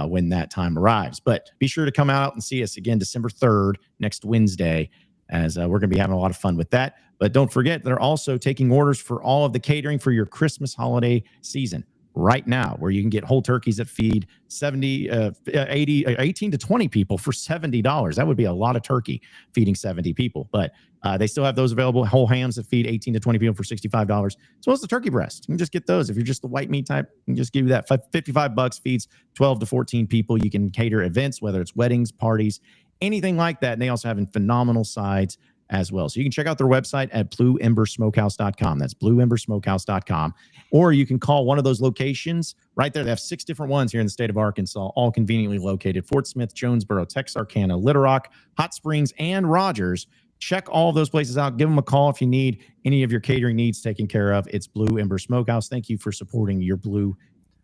when that time arrives. But be sure to come out and see us again December 3rd, next Wednesday, as we're going to be having a lot of fun with that. But don't forget, they're also taking orders for all of the catering for your Christmas holiday season right now, where you can get whole turkeys that feed 18 to 20 people for $70. That would be a lot of turkey feeding 70 people, but they still have those available. Whole hams that feed 18 to 20 people for $65, as well as the turkey breast. You can just get those. If you're just the white meat type, you can just give you that. $55 feeds 12 to 14 people. You can cater events, whether it's weddings, parties, anything like that. And they also have phenomenal sides as well. So you can check out their website at blueembersmokehouse.com. That's blueembersmokehouse.com. Or you can call one of those locations right there. They have 6 different ones here in the state of Arkansas, all conveniently located: Fort Smith, Jonesboro, Texarkana, Little Rock, Hot Springs, and Rogers. Check all of those places out. Give them a call if you need any of your catering needs taken care of. It's Blue Ember Smokehouse. Thank you for supporting your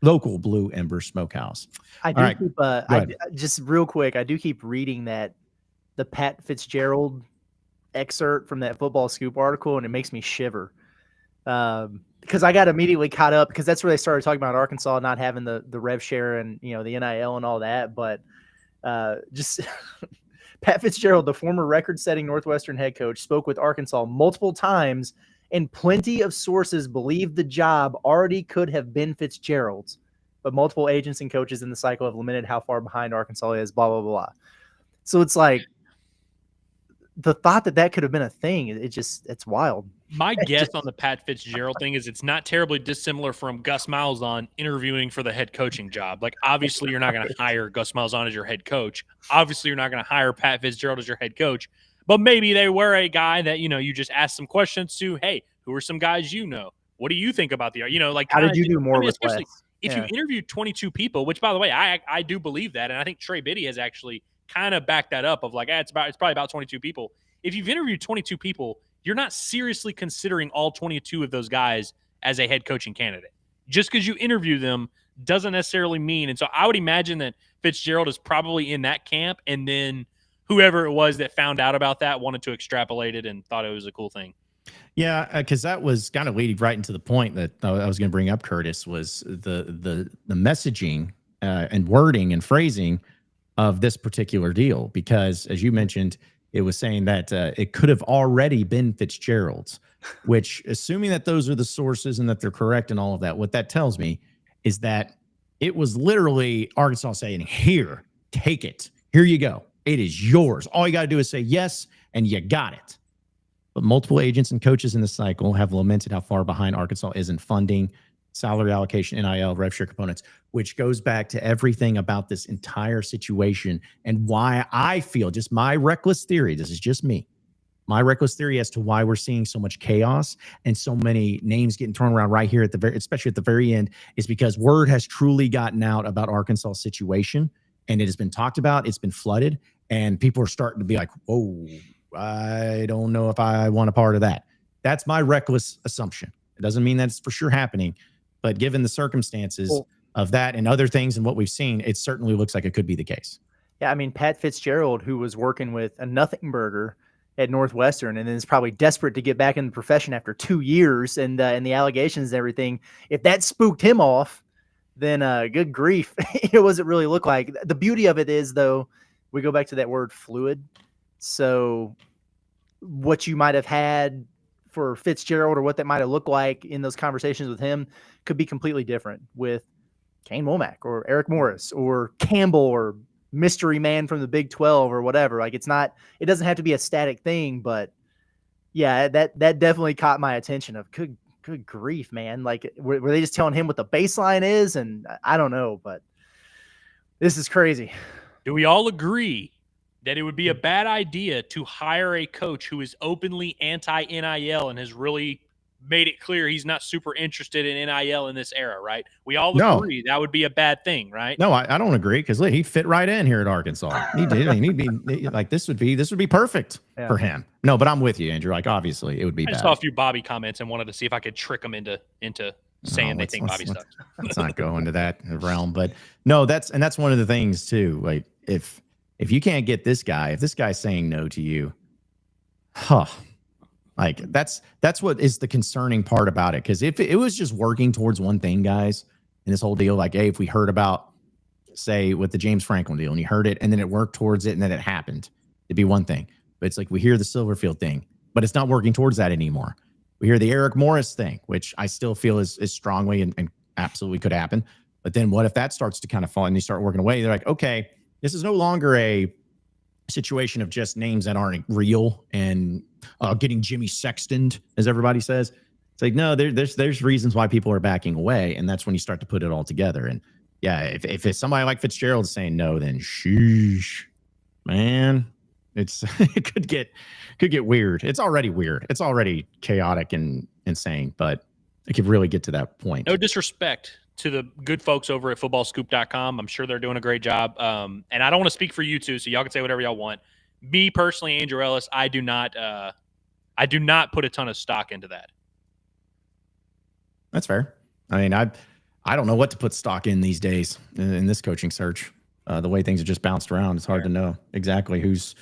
local Blue Ember Smokehouse. Just real quick, I do keep reading the Pat Fitzgerald excerpt from that Football Scoop article, and it makes me shiver because I got immediately caught up, because that's where they started talking about Arkansas not having the rev share and the NIL and all that. But just Pat Fitzgerald, the former record-setting Northwestern head coach, spoke with Arkansas multiple times, and plenty of sources believe the job already could have been Fitzgerald's, but multiple agents and coaches in the cycle have lamented how far behind Arkansas is, blah, blah, blah. So it's like, the thought that could have been a thing, it's wild. My guess on the Pat Fitzgerald thing is it's not terribly dissimilar from Gus Malzahn interviewing for the head coaching job. Like, obviously, you're not going to hire Gus Malzahn as your head coach. Obviously, you're not going to hire Pat Fitzgerald as your head coach. But maybe they were a guy that, you just ask some questions to. Hey, who are some guys you know? What do you think about how did you do more with less? If you interviewed 22 people, which, by the way, I do believe that, and I think Trey Biddy has actually kind of back that up of like, it's probably about 22 people. If you've interviewed 22 people, you're not seriously considering all 22 of those guys as a head coaching candidate. Just because you interview them doesn't necessarily mean. And so I would imagine that Fitzgerald is probably in that camp. And then whoever it was that found out about that wanted to extrapolate it and thought it was a cool thing. Yeah, because that was kind of leading right into the point that I was going to bring up, Curtis, was the messaging and wording and phrasing of this particular deal. Because, as you mentioned, it was saying that it could have already been Fitzgerald's, which, assuming that those are the sources and that they're correct and all of that, what that tells me is that it was literally Arkansas saying, here, take it. Here you go. It is yours. All you got to do is say yes, and you got it. But multiple agents and coaches in the cycle have lamented how far behind Arkansas is in funding, salary allocation, NIL, rev share components, which goes back to everything about this entire situation and why I feel, just my reckless theory, this is just me, my reckless theory as to why we're seeing so much chaos and so many names getting thrown around right here at the very, especially at the very end, is because word has truly gotten out about Arkansas' situation, and it has been talked about, it's been flooded, and people are starting to be like, whoa, I don't know if I want a part of that. That's my reckless assumption. It doesn't mean that's for sure happening, but given the circumstances of that and other things and what we've seen, it certainly looks like it could be the case. Yeah, I mean, Pat Fitzgerald, who was working with a nothing burger at Northwestern and then is probably desperate to get back in the profession after 2 years and the allegations and everything. If that spooked him off, then good grief, what does it really look like? The beauty of it is, though, we go back to that word fluid. So what you might have had for Fitzgerald or what that might have looked like in those conversations with him could be completely different with Kane Womack or Eric Morris or Campbell or mystery man from the Big 12 or whatever. Like it doesn't have to be a static thing, but yeah, that definitely caught my attention of good grief, man. Like were they just telling him what the baseline is? And I don't know, but this is crazy. Do we all agree that it would be a bad idea to hire a coach who is openly anti-NIL and has really made it clear he's not super interested in NIL in this era, right? We all agree that would be a bad thing, right? No, I don't agree because he fit right in here at Arkansas. He did. He'd be like this would be perfect for him. No, but I'm with you, Andrew. Like obviously it would be bad. I saw a few Bobby comments and wanted to see if I could trick them into saying they think Bobby sucks. Let's not go into that realm, but no, that's one of the things too. Like if you can't get this guy, if this guy's saying no to you, like that's what is the concerning part about it. Because if it was just working towards one thing, guys, in this whole deal, like, hey, if we heard about, say, with the James Franklin deal, and you heard it, and then it worked towards it, and then it happened, it'd be one thing. But it's like we hear the Silverfield thing, but it's not working towards that anymore. We hear the Eric Morris thing, which I still feel is strongly and absolutely could happen. But then what if that starts to kind of fall and they start working away? They're like, okay, this is no longer a situation of just names that aren't real and getting Jimmy Sextoned, as everybody says. It's like, no, there's reasons why people are backing away, and that's when you start to put it all together. And yeah, if it's somebody like Fitzgerald saying no, then sheesh, man, it could get weird. It's already weird. It's already chaotic and insane, but it could really get to that point. No disrespect to the good folks over at footballscoop.com. I'm sure they're doing a great job. And I don't want to speak for you two, so y'all can say whatever y'all want. Me personally, Andrew Ellis, I do not put a ton of stock into that. That's fair. I mean, I don't know what to put stock in these days in this coaching search. The way things have just bounced around, it's hard to know exactly who's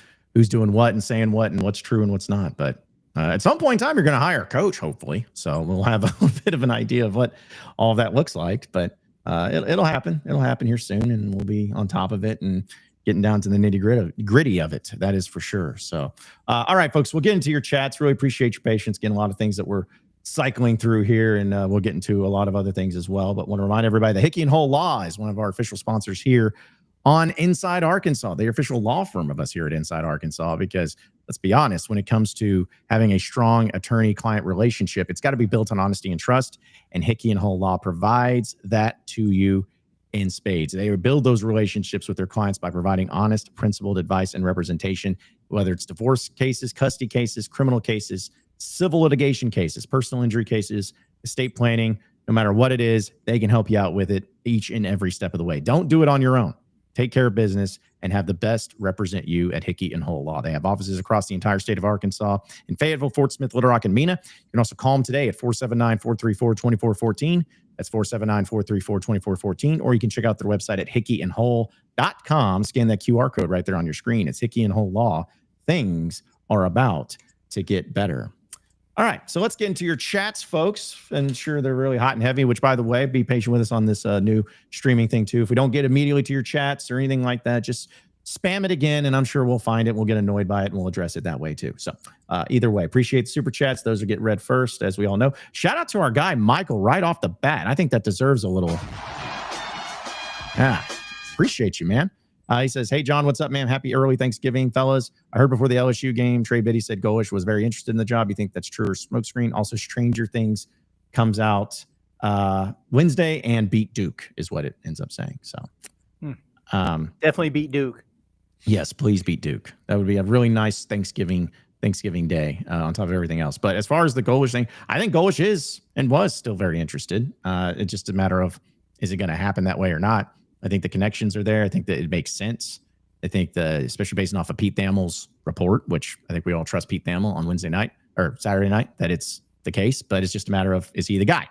doing what and saying what and what's true and what's not. But at some point in time, you're going to hire a coach, hopefully. So we'll have a bit of an idea of what all of that looks like. But it'll happen. It'll happen here soon, and we'll be on top of it and getting down to the nitty-gritty of it. That is for sure. So, all right, folks, we'll get into your chats. Really appreciate your patience. Getting a lot of things that we're cycling through here, and we'll get into a lot of other things as well. But want to remind everybody that Hickey and Hole Law is one of our official sponsors here on Inside Arkansas, the official law firm of us here at Inside Arkansas, because let's be honest, when it comes to having a strong attorney-client relationship, it's got to be built on honesty and trust, and Hickey and Hole Law provides that to you in spades. They build those relationships with their clients by providing honest, principled advice and representation, whether it's divorce cases, custody cases, criminal cases, civil litigation cases, personal injury cases, estate planning. No matter what it is, they can help you out with it each and every step of the way. Don't do it on your own. Take care of business and have the best represent you at Hickey and Hole Law. They have offices across the entire state of Arkansas in Fayetteville, Fort Smith, Little Rock, and Mena. You can also call them today at 479-434-2414. That's 479-434-2414. Or you can check out their website at hickeyandhole.com. Scan that QR code right there on your screen. It's Hickey and Hole Law. Things are about to get better. All right, so let's get into your chats, folks. And sure, they're really hot and heavy, which, by the way, be patient with us on this new streaming thing, too. If we don't get immediately to your chats or anything like that, just spam it again, and I'm sure we'll find it. We'll get annoyed by it, and we'll address it that way, too. So either way, appreciate the super chats. Those will get read first, as we all know. Shout out to our guy, Michael, right off the bat. I think that deserves a little... appreciate you, man. He says, hey, John, what's up, man? Happy early Thanksgiving, fellas. I heard before the LSU game, Trey Biddy said Goish was very interested in the job. You think that's true or smokescreen? Also, Stranger Things comes out Wednesday and beat Duke is what it ends up saying. So definitely beat Duke. Yes, please beat Duke. That would be a really nice Thanksgiving Day on top of everything else. But as far as the Goish thing, I think Goish is and was still very interested. It's just a matter of, is it going to happen that way or not? I think the connections are there. I think that it makes sense. I think especially based off of Pete Thamel's report, which I think we all trust Pete Thamel on Wednesday night. or Saturday night that it's the case, but it's just a matter of, is he the guy?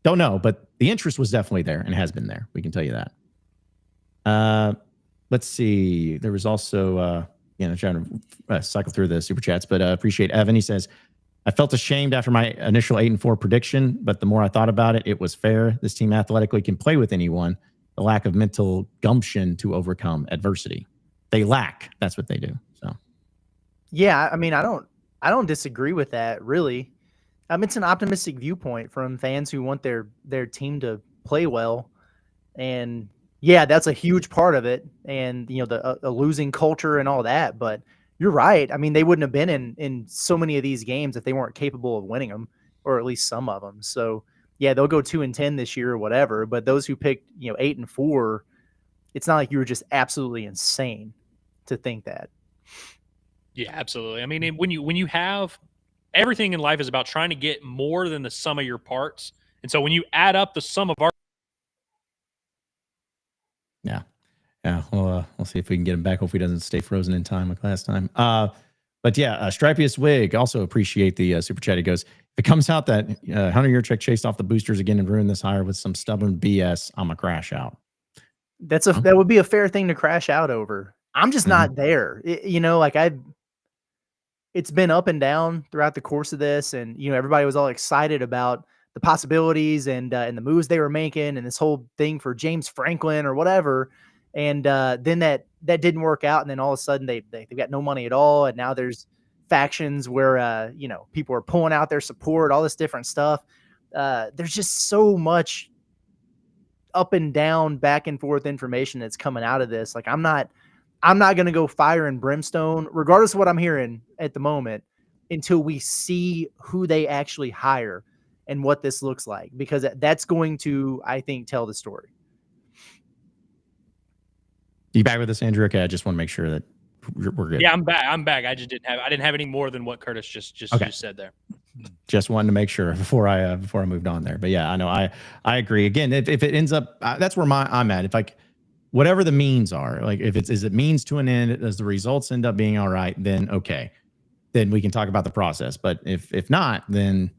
Don't know, but the interest was definitely there and has been there. We can tell you that. Let's see. There was also, trying to cycle through the super chats, but appreciate Evan. He says, I felt ashamed after my initial 8-4 prediction, but the more I thought about it, it was fair. This team athletically can play with anyone. The lack of mental gumption to overcome adversity. They lack. That's what they do. So, yeah, I mean, I don't disagree with that, really. It's an optimistic viewpoint from fans who want their team to play well, and yeah, that's a huge part of it. And the a losing culture and all that. But you're right. I mean, they wouldn't have been in so many of these games if they weren't capable of winning them, or at least some of them. So yeah, they'll go 2-10 this year or whatever. But those who picked 8-4, it's not like you were just absolutely insane to think that. Yeah, absolutely. I mean, when you have everything in life is about trying to get more than the sum of your parts. And so when you add up the sum of our we'll see if we can get him back. Hopefully he doesn't stay frozen in time like last time. But yeah, Stripius Wig, also appreciate the super chat. He goes, if it comes out that Hunter Yurchek chased off the boosters again and ruined this hire with some stubborn BS, I'm a crash out. That would be a fair thing to crash out over. I'm just not there. It's been up and down throughout the course of this, and everybody was all excited about the possibilities and the moves they were making, and this whole thing for James Franklin or whatever. And then that didn't work out, and then all of a sudden they've got no money at all, and now there's factions where people are pulling out their support, all this different stuff. There's just so much up and down, back and forth information that's coming out of this. Like I'm not going to go fire and brimstone, regardless of what I'm hearing at the moment, until we see who they actually hire and what this looks like, because that's going to, I think, tell the story. You back with us, Andrew? Okay, I just want to make sure that we're good. Yeah, I'm back. I didn't have any more than what Curtis just said there. Just wanted to make sure before I moved on there. But yeah, I know I agree. Again, if it ends up, that's where I'm at. If whatever the means are, like if it means to an end, as the results end up being all right, then okay, then we can talk about the process. But if not, then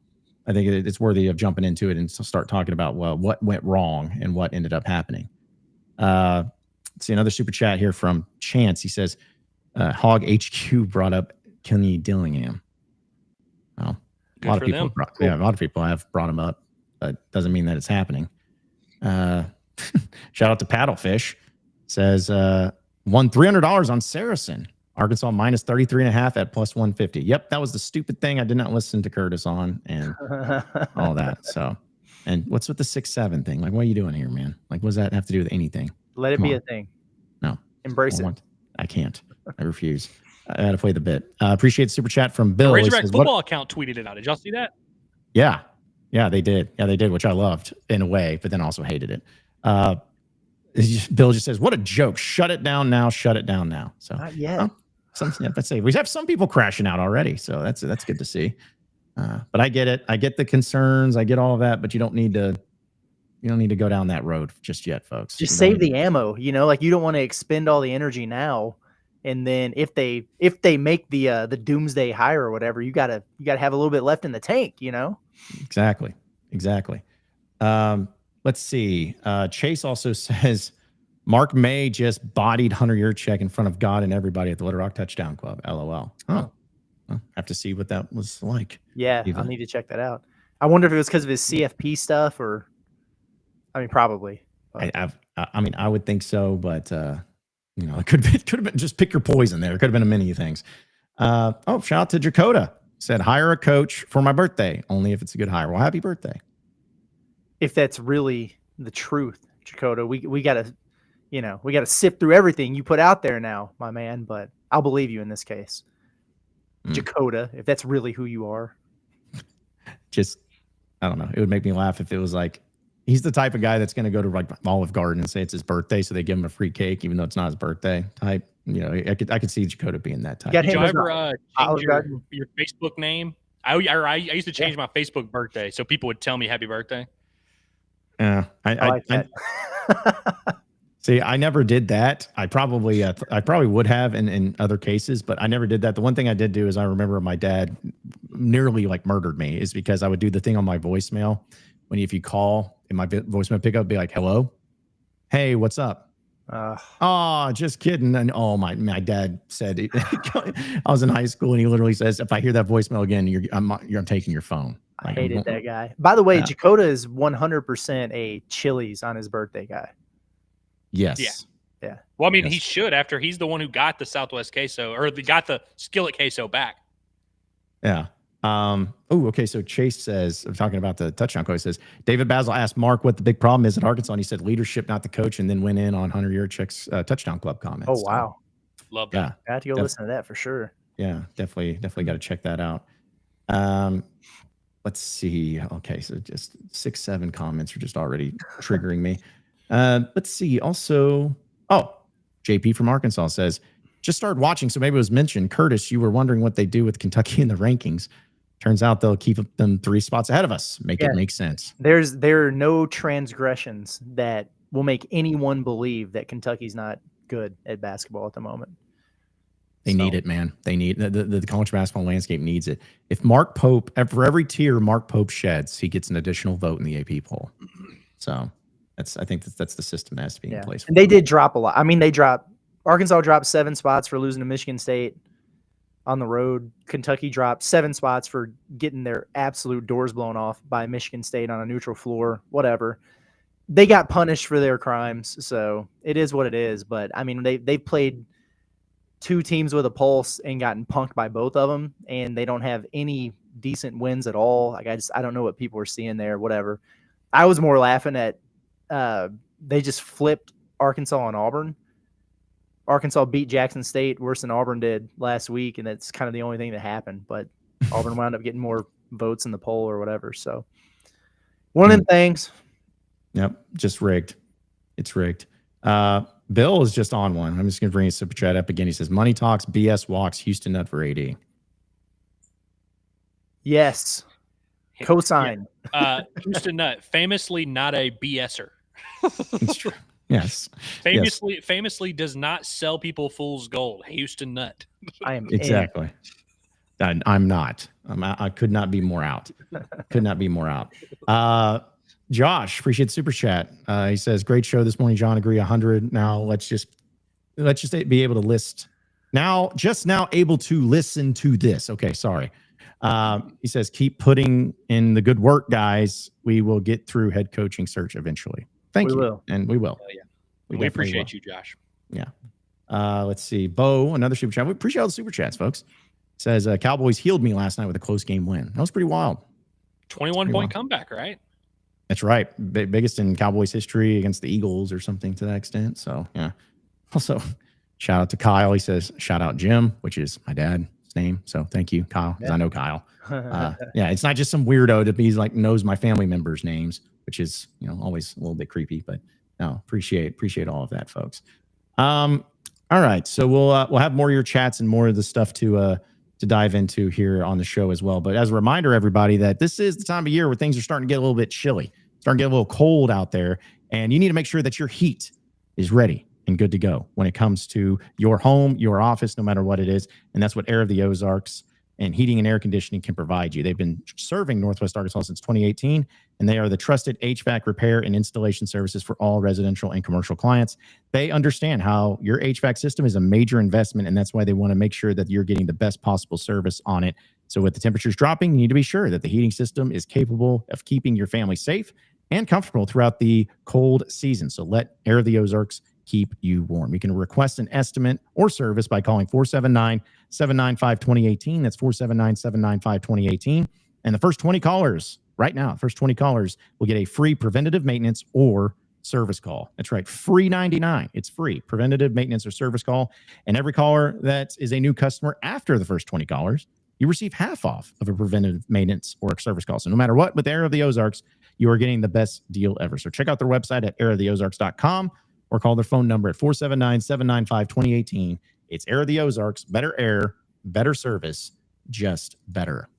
I think it's worthy of jumping into it and start talking about, well, what went wrong and what ended up happening. Let's see another super chat here from Chance. He says, Hog HQ brought up Kenny Dillingham. Well, a lot of people have brought him up, but doesn't mean that it's happening. Shout out to Paddlefish. Says, won $300 on Saracen. Arkansas minus 33.5 at plus 150. Yep, that was the stupid thing I did not listen to Curtis on and all that. So, and what's with the 6-7 thing? Like, what are you doing here, man? Like, what does that have to do with anything? Let it be a thing. No. Embrace it. I can't. I refuse. I got to play the bit. Appreciate the super chat from Bill. The Razorback football account tweeted it out. Did y'all see that? Yeah. Yeah, they did. Yeah, they did, which I loved in a way, but then also hated it. Bill just says, what a joke. Shut it down now. Shut it down now. So, let's say we have some people crashing out already. So that's good to see. But I get it. I get the concerns. I get all of that, but you don't need to go down that road just yet, folks. Just save the ammo, like you don't want to expend all the energy now. And then if they make the doomsday hire or whatever, you gotta have a little bit left in the tank, Exactly. Let's see. Chase also says Mark May just bodied Hunter Yurchek in front of God and everybody at the Little Rock Touchdown Club. LOL. Oh, well, have to see what that was like. Yeah, I'll need to check that out. I wonder if it was because of his CFP stuff or, I mean, probably. I would think so, but it could have been just pick your poison there. It could have been a many things. Shout out to Dakota. Said hire a coach for my birthday, only if it's a good hire. Well, happy birthday. If that's really the truth, Dakota, we gotta sift through everything you put out there now, my man. But I'll believe you in this case, Dakota, if that's really who you are. Just, I don't know. It would make me laugh if it was like he's the type of guy that's going to go to like Olive Garden and say it's his birthday, so they give him a free cake, even though it's not his birthday type. I could see Dakota being that type. Did you ever change your Facebook name? I used to change my Facebook birthday so people would tell me happy birthday. Yeah, I like that. See, I never did that. I probably would have in other cases, but I never did that. The one thing I did do is I remember my dad nearly like murdered me is because I would do the thing on my voicemail when if you call in my voicemail pickup, be like, hello, hey, what's up? Oh, just kidding. And my dad said I was in high school and he literally says, if I hear that voicemail again, I'm taking your phone. I hated that guy. By the way, Dakota is 100% a Chili's on his birthday guy. Yes. Yeah. Well, I mean, he should after he's the one who got the Southwest queso or got the skillet queso back. Yeah. Okay. So Chase says, I'm talking about the touchdown quote. Says David Basil asked Mark what the big problem is at Arkansas, and he said leadership, not the coach, and then went in on Hunter Yurchick's touchdown club comments. Oh wow, love that. I have to go listen to that for sure. Yeah, definitely got to check that out. Let's see. Okay, so just 6-7 comments are just already triggering me. Let's see. Also, JP from Arkansas says, just started watching, so maybe it was mentioned. Curtis, you were wondering what they do with Kentucky in the rankings. Turns out they'll keep them 3 spots ahead of us. It make sense. There are no transgressions that will make anyone believe that Kentucky's not good at basketball at the moment. They need it, man. They need the college basketball landscape needs it. If Mark Pope, for every tier Mark Pope sheds, he gets an additional vote in the AP poll. So I think that's the system that has to be in place. And they did drop a lot. I mean, Arkansas dropped 7 spots for losing to Michigan State on the road. Kentucky dropped 7 spots for getting their absolute doors blown off by Michigan State on a neutral floor, whatever. They got punished for their crimes, so it is what it is. But, I mean, they played 2 teams with a pulse and gotten punked by both of them, and they don't have any decent wins at all. Like I don't know what people are seeing there, whatever. I was more laughing at they just flipped Arkansas and Auburn. Arkansas beat Jackson State worse than Auburn did last week, and that's kind of the only thing that happened. But Auburn wound up getting more votes in the poll or whatever. So one of them things. Yep, just rigged. It's rigged. Bill is just on one. I'm just going to bring his super chat up again. He says, money talks, BS walks, Houston nut for AD. Yes. Cosign. Yeah. Houston nut, famously not a BSer. It's true. Yes. Famously does not sell people fool's gold. Houston nut. I am exactly. I'm not. I could not be more out. Could not be more out. Josh, appreciate the super chat. He says, great show this morning, John. Agree 100. Now let's just be able to list now, able to listen to this. Okay. Sorry. He says, keep putting in the good work, guys. We will get through head coaching search eventually. Thank you. And we will. Yeah. We appreciate you, Josh. Yeah. Let's see. Bo, another super chat. We appreciate all the super chats, folks. Says, Cowboys healed me last night with a close game win. That was pretty wild. 21-point comeback, right? That's right. Biggest in Cowboys history against the Eagles or something to that extent. So, yeah. Also, shout out to Kyle. He says, shout out Jim, which is my dad's name. So thank you, Kyle, because I know Kyle. Yeah, it's not just some weirdo that he's like knows my family members' names, which is, always a little bit creepy, but no, appreciate all of that, folks. All right. So we'll have more of your chats and more of the stuff to dive into here on the show as well. But as a reminder, everybody, that this is the time of year where things are starting to get a little bit chilly, starting to get a little cold out there, and you need to make sure that your heat is ready and good to go when it comes to your home, your office, no matter what it is. And that's what Air of the Ozarks and heating and air conditioning can provide you. They've been serving Northwest Arkansas since 2018, and they are the trusted HVAC repair and installation services for all residential and commercial clients. They understand how your HVAC system is a major investment, and that's why they want to make sure that you're getting the best possible service on it. So with the temperatures dropping, you need to be sure that the heating system is capable of keeping your family safe and comfortable throughout the cold season. So let Air of the Ozarks keep you warm. You can request an estimate or service by calling 479-795-2018. That's 479-795-2018. And the first 20 callers right now, first 20 callers will get a free preventative maintenance or service call. That's right. Free 99. It's free preventative maintenance or service call. And every caller that is a new customer after the first 20 callers, you receive half off of a preventative maintenance or service call. So no matter what, with Air of the Ozarks, you are getting the best deal ever. So check out their website at airoftheozarks.com. or call their phone number at 479-795-2018. It's Air of the Ozarks, better air, better service, just better.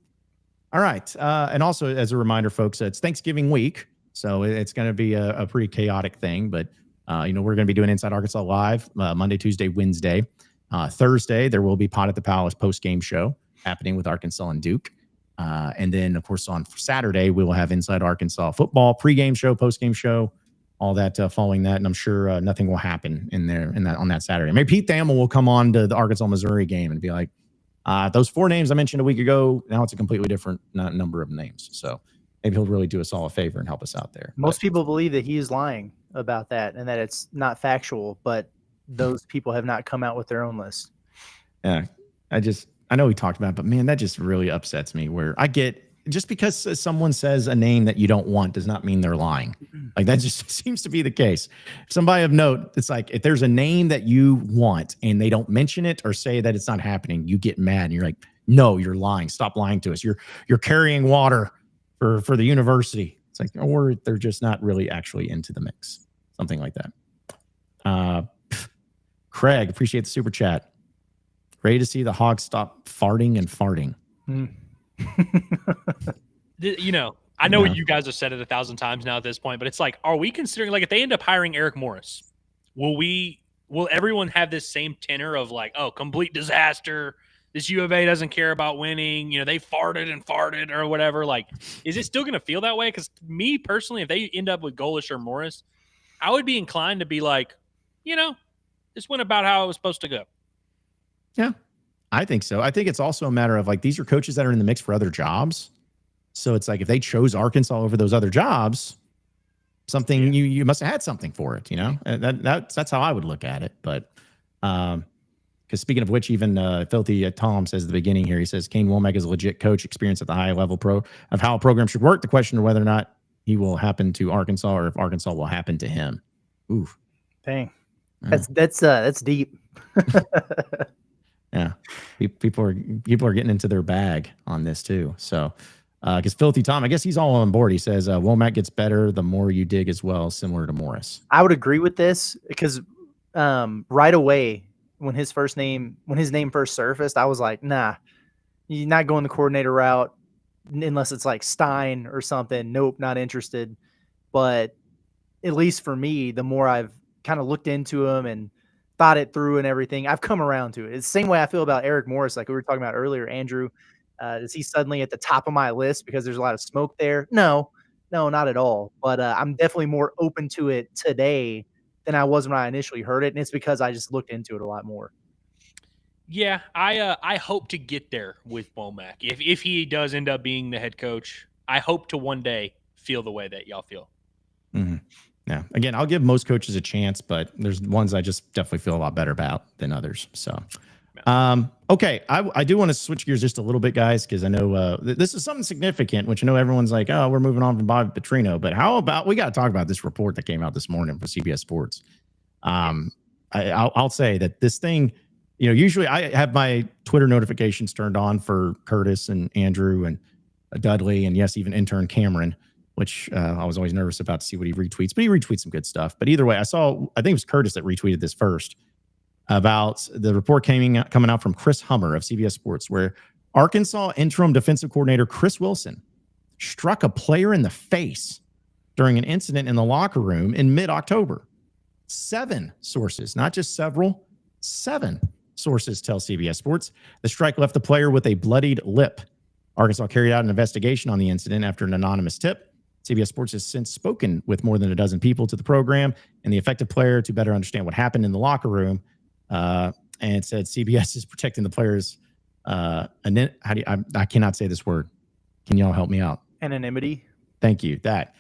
All right. And also, as a reminder, folks, it's Thanksgiving week, so it's going to be a pretty chaotic thing, but We're going to be doing Inside Arkansas Live Monday, Tuesday, Wednesday. Thursday, there will be Pot at the Palace post-game show happening with Arkansas and Duke. And then, of course, on Saturday, we will have Inside Arkansas football pregame show, postgame show, all that following that. And I'm sure nothing will happen on that Saturday. Maybe Pete Thamel will come on to the Arkansas-Missouri game and be like, those 4 names I mentioned a week ago, now it's a completely different number of names. So maybe he'll really do us all a favor and help us out there. Most people believe that he is lying about that and that it's not factual, but those people have not come out with their own list. Yeah, I know we talked about it, but man, that just really upsets me where I get just because someone says a name that you don't want does not mean they're lying. Like that just seems to be the case. Somebody of note, it's like if there's a name that you want and they don't mention it or say that it's not happening, you get mad and you're like, no, you're lying. Stop lying to us. You're carrying water for the university. It's like, or they're just not really actually into the mix. Something like that. Craig, appreciate the super chat. Ready to see the Hogs stop farting and farting. I know you guys have said it 1,000 times now at this point, but it's like, are we considering, like, if they end up hiring Eric Morris, will everyone have this same tenor of like, oh, complete disaster, this U of A doesn't care about winning, they farted and farted or whatever? Like, is it still going to feel that way? Because me personally, if they end up with Golish or Morris, I would be inclined to be like, this went about how it was supposed to go. Yeah, I think so. I think it's also a matter of like, these are coaches that are in the mix for other jobs. So it's like, if they chose Arkansas over those other jobs, something you must have had something for it, that's how I would look at it. But, because speaking of which, even Filthy Tom says at the beginning here, he says, Kane Womack is a legit coach, experience at the high level of how a program should work. The question of whether or not he will happen to Arkansas or if Arkansas will happen to him. Ooh. Dang. That's deep. Yeah, people are getting into their bag on this too. So, because Filthy Tom, I guess he's all on board. He says Womack gets better the more you dig as well, similar to Morris. I would agree with this because right away when his name first surfaced, I was like, nah, you're not going the coordinator route unless it's like Stein or something. Nope, not interested. But at least for me, the more I've kind of looked into him and thought it through and everything, I've come around to it. It's the same way I feel about Eric Morris, like we were talking about earlier. Andrew, is he suddenly at the top of my list because there's a lot of smoke there? No, not at all. But I'm definitely more open to it today than I was when I initially heard it, and it's because I just looked into it a lot more. Yeah, I hope to get there with Womack. If he does end up being the head coach, I hope to one day feel the way that y'all feel. Mm-hmm. Yeah. Again, I'll give most coaches a chance, but there's ones I just definitely feel a lot better about than others. So, okay. I do want to switch gears just a little bit, guys, because I know this is something significant, which I know everyone's like, oh, we're moving on from Bobby Petrino. But how about we got to talk about this report that came out this morning for CBS Sports? I'll say that this thing, usually I have my Twitter notifications turned on for Curtis and Andrew and Dudley and yes, even intern Cameron, which I was always nervous about to see what he retweets, but he retweets some good stuff. But either way, I think it was Curtis that retweeted this first about the report coming out from Chris Hummer of CBS Sports, where Arkansas interim defensive coordinator Chris Wilson struck a player in the face during an incident in the locker room in mid-October. 7 sources, not just several, 7 sources tell CBS Sports. The strike left the player with a bloodied lip. Arkansas carried out an investigation on the incident after an anonymous tip. CBS Sports has since spoken with more than a dozen people to the program and the affected player to better understand what happened in the locker room. And said CBS is protecting the players. I cannot say this word. Can y'all help me out? Anonymity. Thank you. That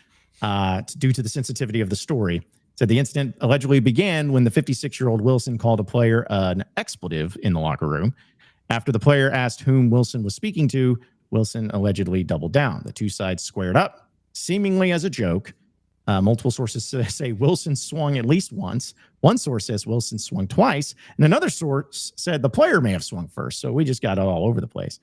due to the sensitivity of the story. Said the incident allegedly began when the 56-year-old Wilson called a player an expletive in the locker room. After the player asked whom Wilson was speaking to, Wilson allegedly doubled down. The two sides squared up, seemingly as a joke. Multiple sources say Wilson swung at least once. One source says Wilson swung twice. And another source said the player may have swung first. So we just got it all over the place.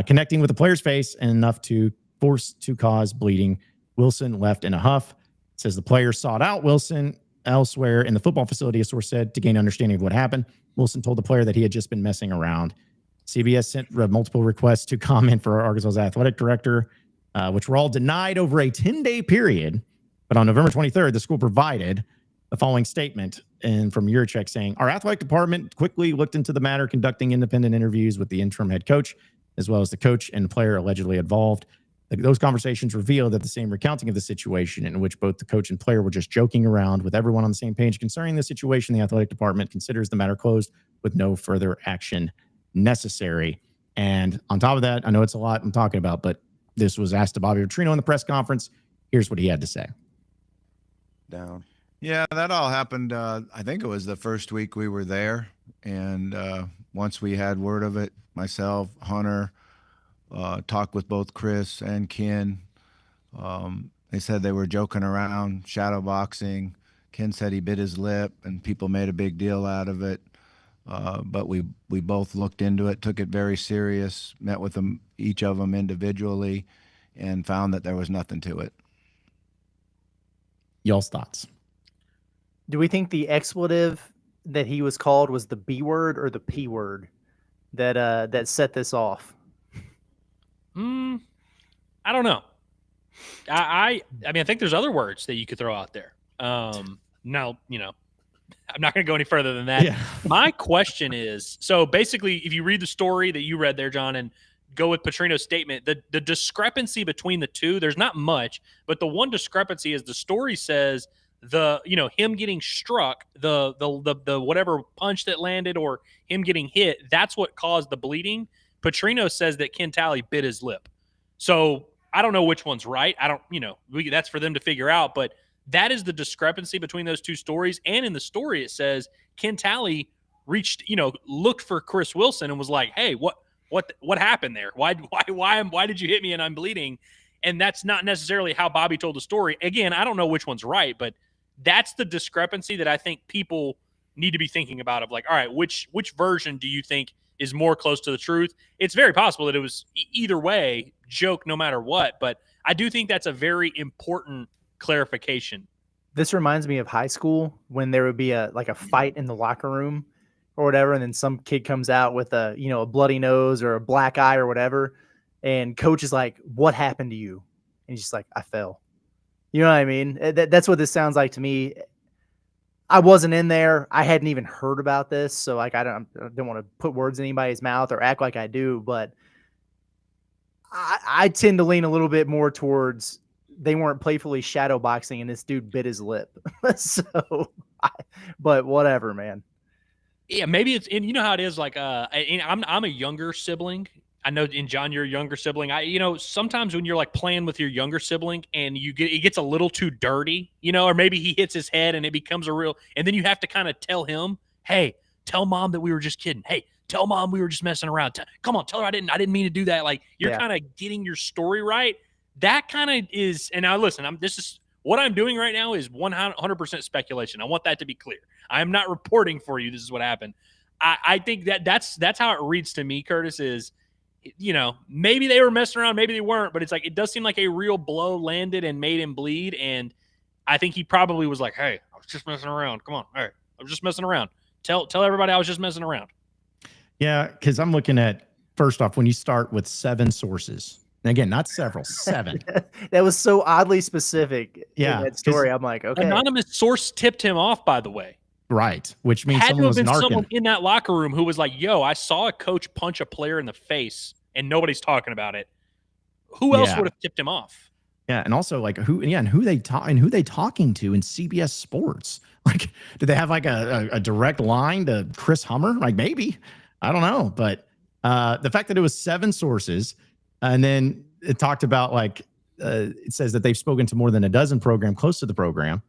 Connecting with the player's face and enough to force to cause bleeding. Wilson left in a huff. It says the player sought out Wilson elsewhere in the football facility, a source said, to gain understanding of what happened. Wilson told the player that he had just been messing around. CBS sent multiple requests to comment for Arkansas's athletic director, which were all denied over a 10-day period. But on November 23rd, the school provided the following statement and from Yurchek saying, our athletic department quickly looked into the matter, conducting independent interviews with the interim head coach, as well as the coach and player allegedly involved. Those conversations revealed that the same recounting of the situation in which both the coach and player were just joking around with everyone on the same page concerning the situation, the athletic department considers the matter closed with no further action necessary. And on top of that, I know it's a lot I'm talking about, but this was asked to Bobby Petrino in the press conference. Here's what he had to say. Down. Yeah, that all happened. I think it was the first week we were there. And once we had word of it, myself, Hunter, talked with both Chris and Ken. They said they were joking around, shadow boxing. Ken said he bit his lip and people made a big deal out of it. But we both looked into it, took it very serious, met with them, each of them individually, and found that there was nothing to it. Y'all's thoughts? Do we think the expletive that he was called was the B word or the P word that set this off? I don't know. I mean, I think there's other words that you could throw out there. Now, you know, I'm not going to go any further than that. Yeah. My question is, so basically, if you read the story that you read there, John, and go with Petrino's statement, the discrepancy between the two, there's not much, but the one discrepancy is the story says him getting struck, the whatever punch that landed or him getting hit, that's what caused the bleeding. Petrino says that Ken Talley bit his lip. So I don't know which one's right. I don't, that's for them to figure out, but that is the discrepancy between those two stories. And in the story, it says Ken Talley looked for Chris Wilson and was like, hey, what happened there? Why did you hit me and I'm bleeding? And that's not necessarily how Bobby told the story. Again, I don't know which one's right, but that's the discrepancy that I think people need to be thinking about of like, all right, which version do you think is more close to the truth? It's very possible that it was either way, joke no matter what, but I do think that's a very important clarification. This reminds me of high school when there would be a fight in the locker room or whatever, and then some kid comes out with a bloody nose or a black eye or whatever, and coach is like, what happened to you? And he's just like, I fell. You know what I mean? That's what this sounds like to me. I wasn't in there. I hadn't even heard about this, so like I don't want to put words in anybody's mouth or act like I do, but I tend to lean a little bit more towards they weren't playfully shadow boxing and this dude bit his lip. But whatever, man. Yeah, maybe it's, and you know how it is. Like, I'm a younger sibling. I know, in John, you're a younger sibling. Sometimes when you're like playing with your younger sibling and it gets a little too dirty, or maybe he hits his head and it becomes and then you have to kind of tell him, hey, tell mom that we were just kidding. Hey, tell mom we were just messing around. Come on, tell her I didn't mean to do that. Like, you're kind of getting your story right. That kind of is, and now listen, what I'm doing right now is 100% speculation. I want that to be clear. I'm not reporting for you. This is what happened. I think that's how it reads to me, Curtis, is, maybe they were messing around, maybe they weren't, but it's like, it does seem like a real blow landed and made him bleed. And I think he probably was like, hey, I was just messing around. Come on. All right. I was just messing around. Tell everybody I was just messing around. Yeah. Cause I'm looking at, first off, when you start with 7 sources, and again, not several, 7. That was so oddly specific. Yeah. In that story. I'm like, okay. Anonymous source tipped him off, by the way. Right. Which means had to have been narking. someone in that locker room who was like, yo, I saw a coach punch a player in the face and nobody's talking about it. Who else would have tipped him off? Yeah. And also like who they talking to in CBS Sports? Like, do they have like a direct line to Chris Hummer? Like, maybe, I don't know. But the fact that it was 7 sources, and then it talked about it says that they've spoken to more than a dozen program close to the program.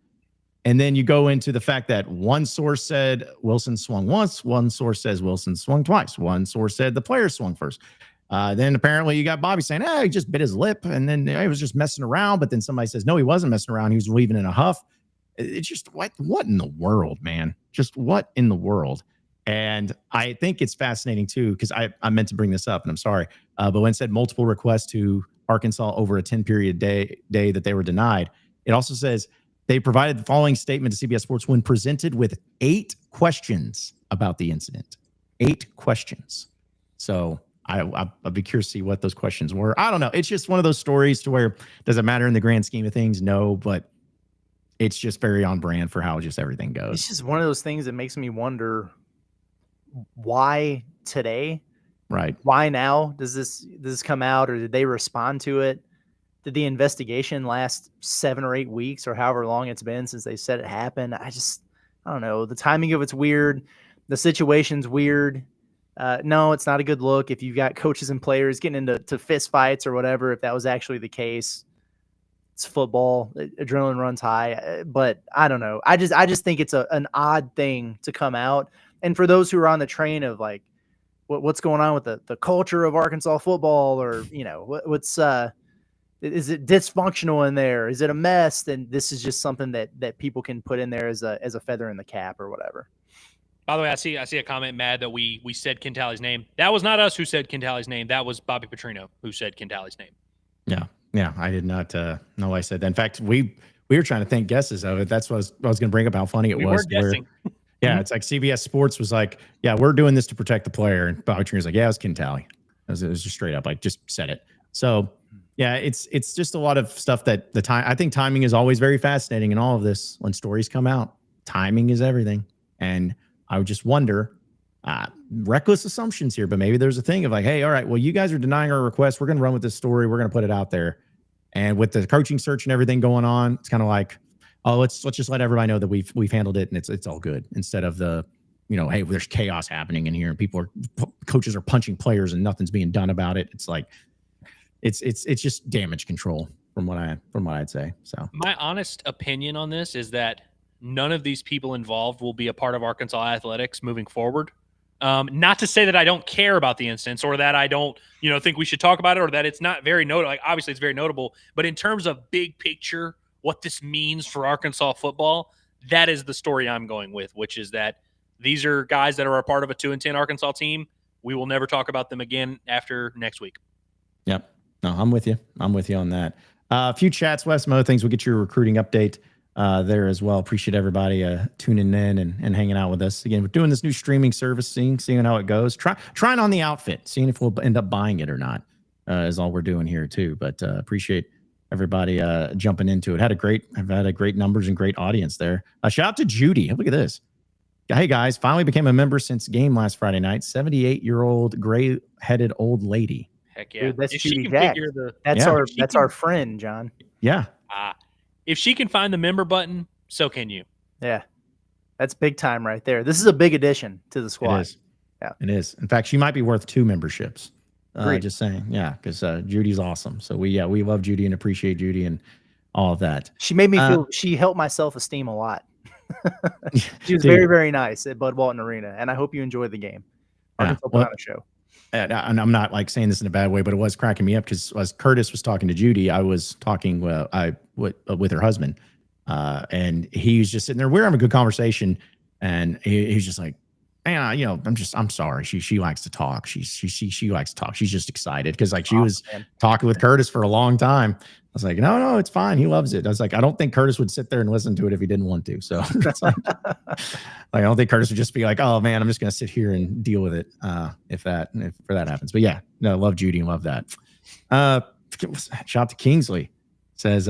And then you go into the fact that one source said Wilson swung once, one source says Wilson swung twice, one source said the player swung first. Then apparently you got Bobby saying, he just bit his lip, and then he was just messing around. But then somebody says, no, he wasn't messing around. He was leaving in a huff. It's just what in the world, man? Just what in the world? And I think it's fascinating too, because I meant to bring this up, and I'm sorry. But when it said multiple requests to Arkansas over a 10-period day that they were denied, it also says they provided the following statement to CBS Sports when presented with 8 questions about the incident. 8 questions. So I'd be curious to see what those questions were. I don't know. It's just one of those stories to where, does it matter in the grand scheme of things? No, but it's just very on brand for how just everything It's goes. just one of those things that makes me wonder why today, Right. why now does this come out, or did they respond to it? Did the investigation last 7 or 8 weeks or however long it's been since they said it happened? I don't know. The timing of it's weird. The situation's weird. No, it's not a good look if you've got coaches and players getting into fist fights or whatever. If that was actually the case, it's football. Adrenaline runs high. But I don't know. I just think it's an odd thing to come out. And for those who are on the train of like, what's going on with the culture of Arkansas football, or what's is it dysfunctional in there? Is it a mess? Then this is just something that people can put in there as a feather in the cap or whatever. By the way, I see a comment, Mad, that we said Quintale's name. That was not us who said Quintale's name. That was Bobby Petrino who said Quintale's name. Yeah. I did not know I said that. In fact, we were trying to think guesses of it. That's what I was going to bring up, how funny it We was. were guessing. Yeah, it's like CBS Sports was like, yeah, we're doing this to protect the player. And Bobby Petrino's like, yeah, it was Quintale. It was just straight up, like, just said it. So, yeah, it's just a lot of stuff that I think timing is always very fascinating in all of this. When stories come out, timing is everything. And I would just wonder, reckless assumptions here, but maybe there's a thing of like, hey, all right, well, you guys are denying our request. We're going to run with this story. We're going to put it out there. And with the coaching search and everything going on, it's kind of like, oh, let's just let everybody know that we've handled it and it's all good, instead of the, hey, there's chaos happening in here and coaches are punching players and nothing's being done about it. It's like, it's just damage control from what I'd say. So my honest opinion on this is that none of these people involved will be a part of Arkansas athletics moving forward. Not to say that I don't care about the instance, or that I don't, think we should talk about it, or that it's not very notable. Like, obviously it's very notable, but in terms of big picture, what this means for Arkansas football, that is the story I'm going with, which is that these are guys that are a part of a 2-10 Arkansas team. We will never talk about them again after next week. Yep. No, I'm with you. I'm with you on that. A few chats, Wes, some other things. We'll get your recruiting update there as well. Appreciate everybody tuning in and hanging out with us. Again, we're doing this new streaming service, seeing how it goes. Trying on the outfit, seeing if we'll end up buying it or not, is all we're doing here too. But appreciate everybody jumping into it. I've had a great numbers and great audience there. Shout out to Judy. Look at this. Hey guys, finally became a member since game last Friday night. 78-year-old gray-headed old lady. Heck yeah. Dude, that's If Judy she can Jack. figure That's our friend, John. Yeah. if she can find the member button, so can you. Yeah. That's big time right there. This is a big addition to the squad. It is. Yeah. It is. In fact, she might be worth 2 memberships. Great. Just saying. Yeah, because Judy's awesome. So we love Judy and appreciate Judy and all of that. She made me feel, she helped my self-esteem a lot. She was very, very nice at Bud Walton Arena, and I hope you enjoyed the game. Arkansas put on a show. And I'm not like saying this in a bad way, but it was cracking me up because as Curtis was talking to Judy, I was talking with her husband, and he was just sitting there. We're having a good conversation, and he's just like, "Man, I'm sorry. She likes to talk. She likes to talk. She's just excited because like she was talking with Curtis for a long time." I was like, no, it's fine. He loves it. I was like, I don't think Curtis would sit there and listen to it if he didn't want to. So it's like I don't think Curtis would just be like, oh man, I'm just going to sit here and deal with it. If that happens. But yeah, no, love Judy and love that. Shout out to Kingsley. Says,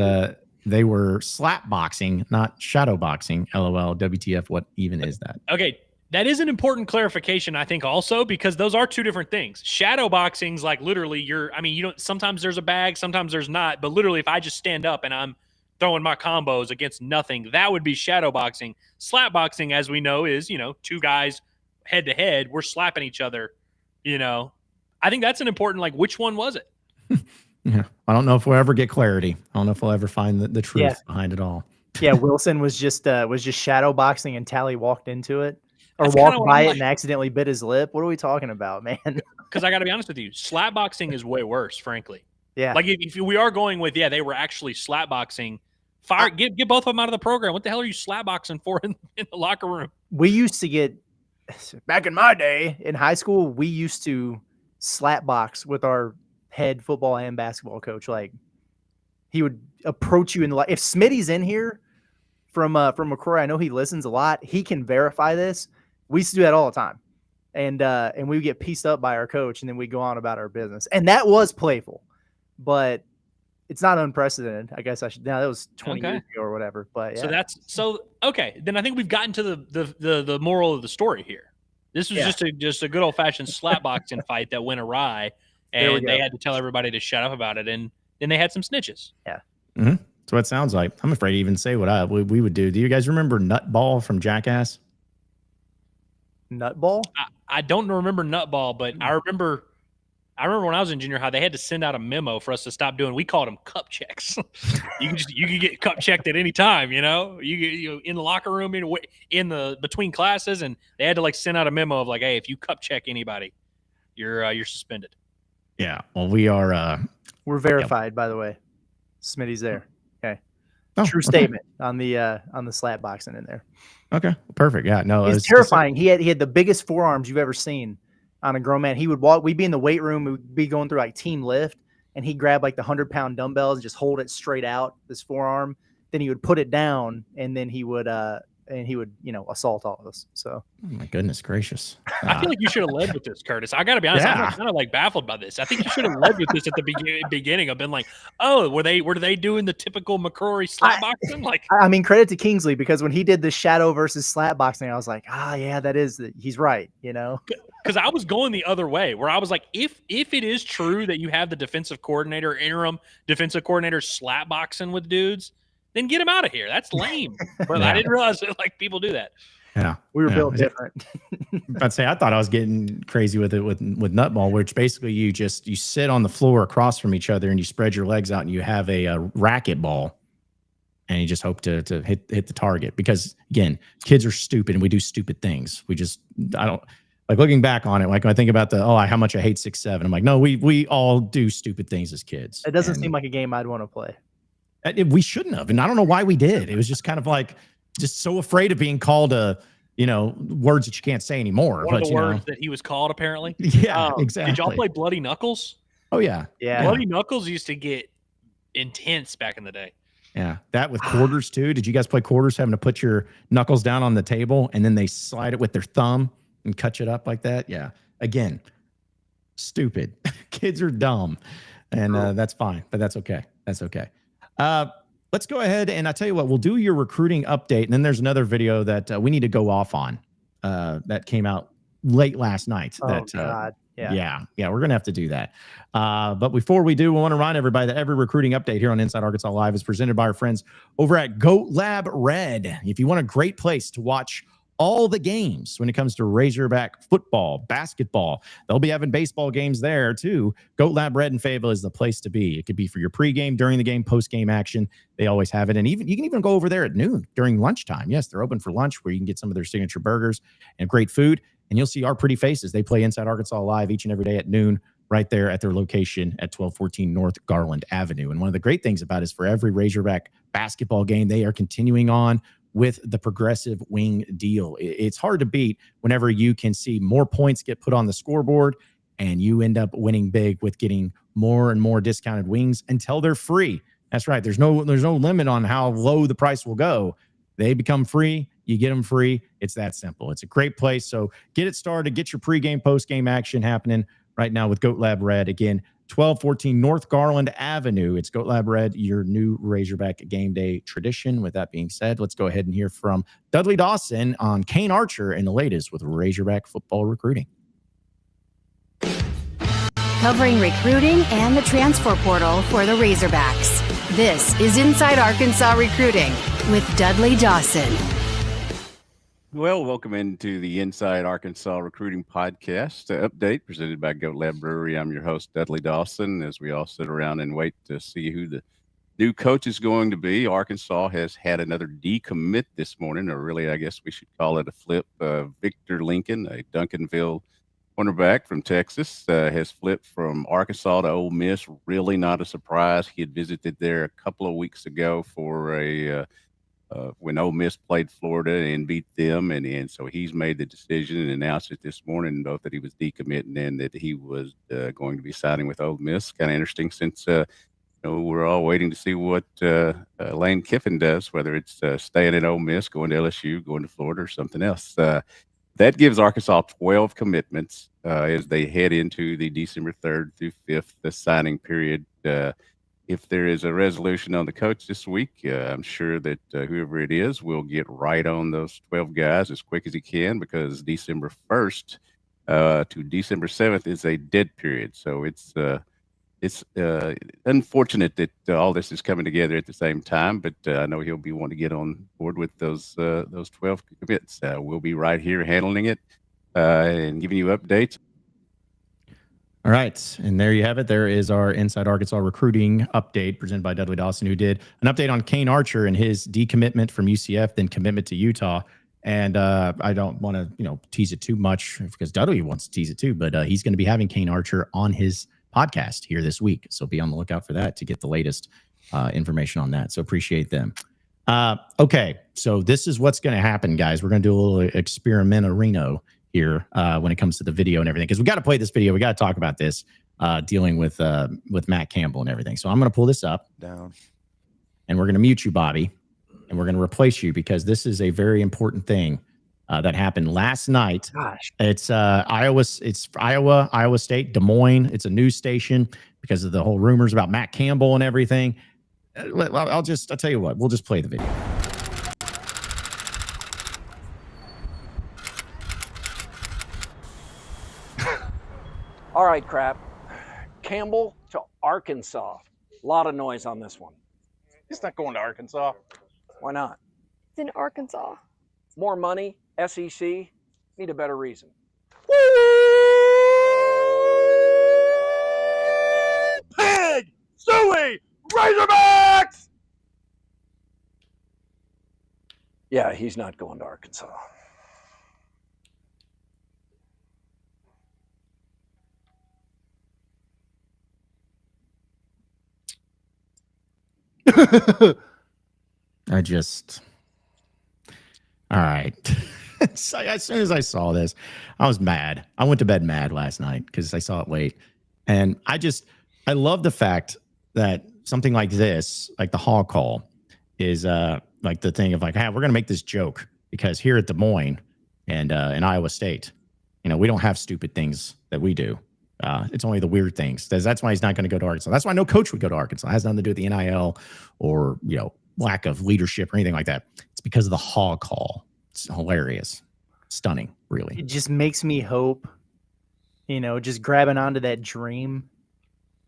they were slap boxing, not shadow boxing. LOL. WTF. What even is that? Okay. That is an important clarification, I think, also, because those are two different things. Shadow boxing's like literally sometimes there's a bag, sometimes there's not. But literally, if I just stand up and I'm throwing my combos against nothing, that would be shadow boxing. Slap boxing, as we know, is, two guys head to head. We're slapping each other, I think that's an important, like, which one was it? Yeah. I don't know if we'll ever get clarity. I don't know if we'll ever find the truth behind it all. Yeah. Wilson was just shadow boxing and Tally walked into it. Or walked by it and accidentally bit his lip. What are we talking about, man? Because I got to be honest with you, slap boxing is way worse, frankly. Yeah. Like if we are going with, they were actually slap boxing. Get both of them out of the program. What the hell are you slap boxing for in the locker room? We used to get, back in my day in high school, we used to slap box with our head football and basketball coach. Like he would approach you if Smitty's in here from McCrory, I know he listens a lot. He can verify this. We used to do that all the time. And we would get pieced up by our coach, and then we'd go on about our business. And that was playful. But it's not unprecedented. I guess I should. Now that was 20 Okay. years ago or whatever. But yeah. So okay. Then I think we've gotten to the moral of the story here. This was just a good old fashioned slapboxing fight that went awry, and they had to tell everybody to shut up about it, and then they had some snitches. Yeah. Mm-hmm. That's what it sounds like. I'm afraid to even say what we would do. Do you guys remember Nutball from Jackass? Nutball? I don't remember Nutball, but I remember when I was in junior high, they had to send out a memo for us to stop doing. We called them cup checks. you could get cup checked at any time. You in the locker room, in the between classes, and they had to like send out a memo of like, hey, if you cup check anybody, you're suspended. Yeah. Well, we're verified, by the way. Smitty's there. Okay. Oh, True statement on the slap boxing in there. Okay. Perfect. Yeah. No, it's terrifying. He had the biggest forearms you've ever seen on a grown man. He would walk. We'd be in the weight room. We'd be going through like team lift, and he'd grab like the 100-pound dumbbells and just hold it straight out this forearm. Then he would put it down, and then he would assault all of us. So, oh my goodness gracious! I feel like you should have led with this, Curtis. I got to be honest. I'm kind of like baffled by this. I think you should have led with this at the beginning. I've been like, oh, were they doing the typical McCrory slap boxing? Like, I mean, credit to Kingsley, because when he did the shadow versus slap boxing, I was like, yeah, he's right. Because I was going the other way, where I was like, if it is true that you have the defensive coordinator, interim defensive coordinator slap boxing with dudes, then get him out of here. That's lame. But I didn't realize that like people do that. Yeah, we were built different. I'd say I thought I was getting crazy with it with Nutball, which basically you sit on the floor across from each other and you spread your legs out and you have a racket ball, and you just hope to hit the target. Because again, kids are stupid and we do stupid things. I don't like looking back on it. Like when I think about how much I hate 6'7", I'm like, no, we all do stupid things as kids. It doesn't seem like a game I'd want to play. We shouldn't have, and I don't know why we did. It was just kind of like just so afraid of being called words that you can't say anymore. One of the words that he was called, apparently. Yeah, exactly. Did y'all play Bloody Knuckles? Oh yeah, yeah. Bloody Knuckles used to get intense back in the day. Yeah, that with quarters too. Did you guys play quarters? Having to put your knuckles down on the table and then they slide it with their thumb and cut it up like that. Yeah, again, stupid. Kids are dumb, and that's fine, but that's okay. That's okay. Let's go ahead and I tell you what, we'll do your recruiting update. And then there's another video that we need to go off on that came out late last night. God. Yeah. We're going to have to do that. But before we do, we want to remind everybody that every recruiting update here on Inside Arkansas Live is presented by our friends over at Goat Lab Red. If you want a great place to watch all the games when it comes to Razorback football, basketball, they'll be having baseball games there too. Goat Lab Red in Fayetteville is the place to be. It could be for your pregame, during the game, post-game action. They always have it. And you can even go over there at noon during lunchtime. Yes, they're open for lunch where you can get some of their signature burgers and great food. And you'll see our pretty faces. They play Inside Arkansas Live each and every day at noon right there at their location at 1214 North Garland Avenue. And one of the great things about it is for every Razorback basketball game, they are continuing on with the progressive wing deal. It's hard to beat whenever you can see more points get put on the scoreboard and you end up winning big with getting more and more discounted wings until they're free. That's right. There's no limit on how low the price will go. They become free. You get them free. It's that simple. It's a great place. So get it started. Get your pregame, postgame action happening right now with Goat Lab Red. Again, 1214 North Garland Avenue. It's Goat Lab Red, your new Razorback game day tradition. With that being said, let's go ahead and hear from Dudley Dawson on Kane Archer and the latest with Razorback football recruiting. Covering recruiting and the transfer portal for the Razorbacks. This is Inside Arkansas Recruiting with Dudley Dawson. Well, welcome into the Inside Arkansas Recruiting Podcast update presented by Goat Lab Brewery. I'm your host, Dudley Dawson, as we all sit around and wait to see who the new coach is going to be. Arkansas has had another decommit this morning, or really, I guess we should call it a flip. Victor Lincoln, a Duncanville cornerback from Texas, has flipped from Arkansas to Ole Miss. Really not a surprise. He had visited there a couple of weeks ago for when Ole Miss played Florida and beat them, and so he's made the decision and announced it this morning, both that he was decommitting and that he was going to be signing with Ole Miss. Kind of interesting, since we're all waiting to see what Lane Kiffin does, whether it's staying at Ole Miss, going to LSU, going to Florida, or something else. That gives Arkansas 12 commitments as they head into the December 3rd through 5th signing period. if there is a resolution on the coach this week, I'm sure that whoever it is will get right on those 12 guys as quick as he can, because December 1st to December 7th is a dead period. So it's unfortunate that all this is coming together at the same time, but I know he'll be wanting to get on board with those 12 commits. We'll be right here handling it and giving you updates. All right. And there you have it. There is our Inside Arkansas recruiting update presented by Dudley Dawson, who did an update on Kane Archer and his decommitment from UCF, then commitment to Utah. And I don't want to, tease it too much because Dudley wants to tease it too, but he's going to be having Kane Archer on his podcast here this week. So be on the lookout for that to get the latest information on that. So appreciate them. Okay. So this is what's going to happen, guys. We're going to do a little experimentarino here when it comes to the video and everything, because we got to play this video. We got to talk about this dealing with Matt Campbell and everything. So I'm going to pull this up Down. and we're going to mute you, Bobby, and we're going to replace you because this is a very important thing that happened last night. Gosh. It's Iowa, Iowa State, Des Moines. It's a news station because of the whole rumors about Matt Campbell and everything. I'll tell you what, we'll just play the video. All right, crap. Campbell to Arkansas. A lot of noise on this one. He's not going to Arkansas. Why not? It's in Arkansas. More money, SEC, need a better reason. Pig! Suey! Razorbacks! Yeah, he's not going to Arkansas. All right. So as soon as I saw this, I was mad. I went to bed mad last night because I saw it late. And I love the fact that something like this, like the Hall call, is like the thing of like, hey, we're going to make this joke because here at Des Moines and in Iowa State, we don't have stupid things that we do. It's only the weird things. That's why he's not going to go to Arkansas. That's why no coach would go to Arkansas. It has nothing to do with the NIL or, lack of leadership or anything like that. It's because of the Hall call. It's hilarious. Stunning, really. It just makes me hope, just grabbing onto that dream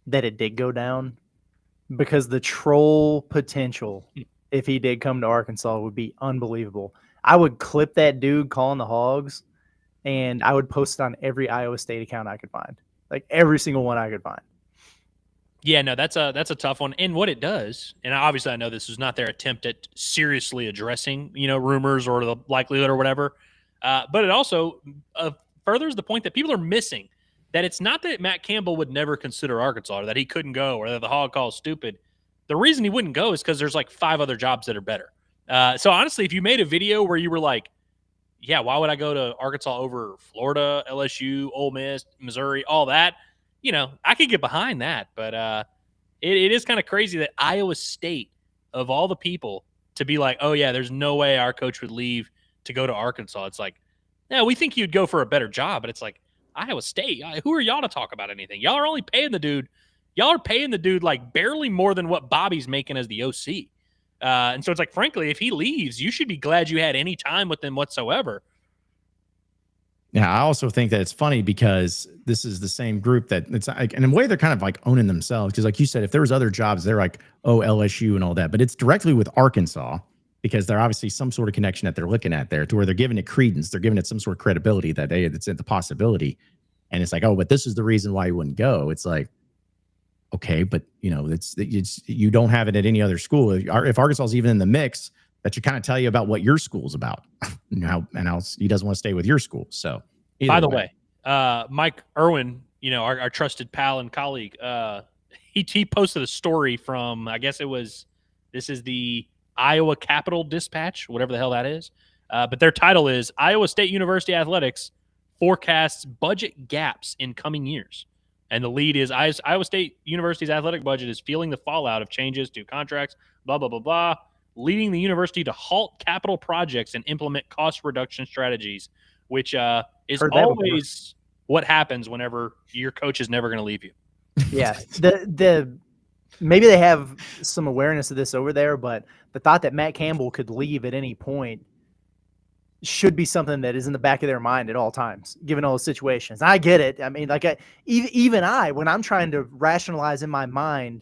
that it did go down, because the troll potential, if he did come to Arkansas, would be unbelievable. I would clip that dude calling the Hogs, and I would post it on every Iowa State account I could find. Like every single one I could find. Yeah, no, that's a tough one. And what it does, and obviously I know this is not their attempt at seriously addressing, rumors or the likelihood or whatever, but it also furthers the point that people are missing, that it's not that Matt Campbell would never consider Arkansas or that he couldn't go or that the Hog call is stupid. The reason he wouldn't go is because there's like 5 other jobs that are better. So honestly, if you made a video where you were like, yeah, why would I go to Arkansas over Florida, LSU, Ole Miss, Missouri, all that? I could get behind that, but it is kind of crazy that Iowa State, of all the people, to be like, oh, yeah, there's no way our coach would leave to go to Arkansas. It's like, yeah, we think you'd go for a better job, but it's like, Iowa State, who are y'all to talk about anything? Y'all are only paying the dude. Y'all are paying the dude like barely more than what Bobby's making as the OC. And so it's like, frankly, if he leaves, you should be glad you had any time with him whatsoever. Yeah, I also think that it's funny because this is the same group that it's like, in a way, they're kind of like owning themselves. Because like you said, if there was other jobs, they're like, oh, LSU and all that. But it's directly with Arkansas because they're obviously some sort of connection that they're looking at there to where they're giving it credence. They're giving it some sort of credibility that it's the possibility. And it's like, oh, but this is the reason why you wouldn't go. It's like, okay, but it's you don't have it at any other school. If Arkansas is even in the mix, that should kind of tell you about what your school's about, and how he doesn't want to stay with your school. So, by the way, Mike Irwin, our trusted pal and colleague, he posted a story from, I guess this is the Iowa Capital Dispatch, whatever the hell that is. But their title is Iowa State University Athletics Forecasts Budget Gaps in Coming Years. And the lead is Iowa State University's athletic budget is feeling the fallout of changes to contracts, blah, blah, blah, blah, leading the university to halt capital projects and implement cost reduction strategies, which is always what happens whenever your coach is never going to leave you. Yeah. The maybe they have some awareness of this over there, but the thought that Matt Campbell could leave at any point should be something that is in the back of their mind at all times, given all the situations. I get it. I mean, like even when I'm trying to rationalize in my mind,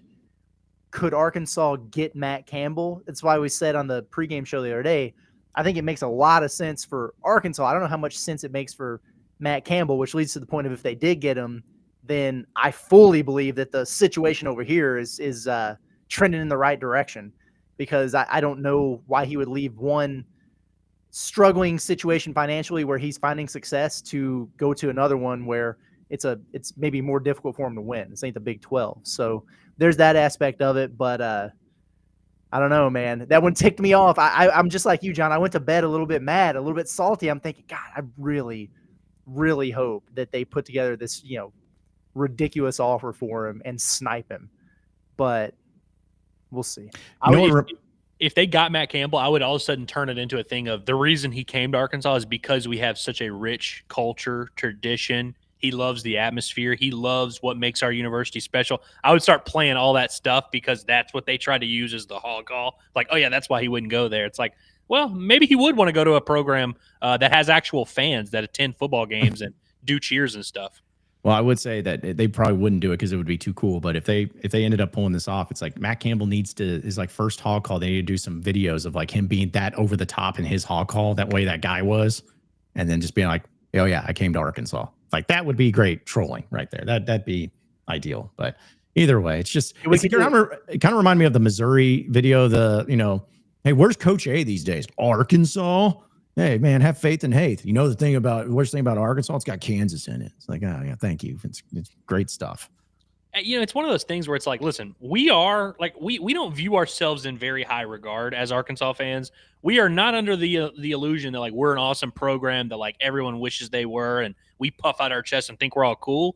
could Arkansas get Matt Campbell? That's why we said on the pregame show the other day, I think it makes a lot of sense for Arkansas. I don't know how much sense it makes for Matt Campbell, which leads to the point of if they did get him, then I fully believe that the situation over here is trending in the right direction, because I don't know why he would leave one struggling situation financially where he's finding success to go to another one where it's maybe more difficult for him to win. This ain't the Big 12. So there's that aspect of it, but I don't know, man. That one ticked me off. I'm just like you, John. I went to bed a little bit mad, a little bit salty. I'm thinking, God, I really, really hope that they put together this, ridiculous offer for him and snipe him. But we'll see. If they got Matt Campbell, I would all of a sudden turn it into a thing of the reason he came to Arkansas is because we have such a rich culture, tradition. He loves the atmosphere. He loves what makes our university special. I would start playing all that stuff because that's what they try to use as the hog call. Like, oh, yeah, that's why he wouldn't go there. It's like, well, maybe he would want to go to a program that has actual fans that attend football games and do cheers and stuff. Well, I would say that they probably wouldn't do it because it would be too cool. But if they ended up pulling this off, it's like Matt Campbell needs to his like first hog call. They need to do some videos of like him being that over the top in his hog call, that way that guy was, and then just being like, oh yeah, I came to Arkansas. Like that would be great trolling right there. That'd be ideal. But either way, it kind of reminded me of the Missouri video. Hey, where's Coach A these days? Arkansas. Hey man, have faith and hate. The worst thing about Arkansas, it's got Kansas in it. It's like, oh yeah, thank you. It's great stuff. It's one of those things where it's like, listen, we are like we don't view ourselves in very high regard as Arkansas fans. We are not under the illusion that like we're an awesome program that like everyone wishes they were, and we puff out our chest and think we're all cool.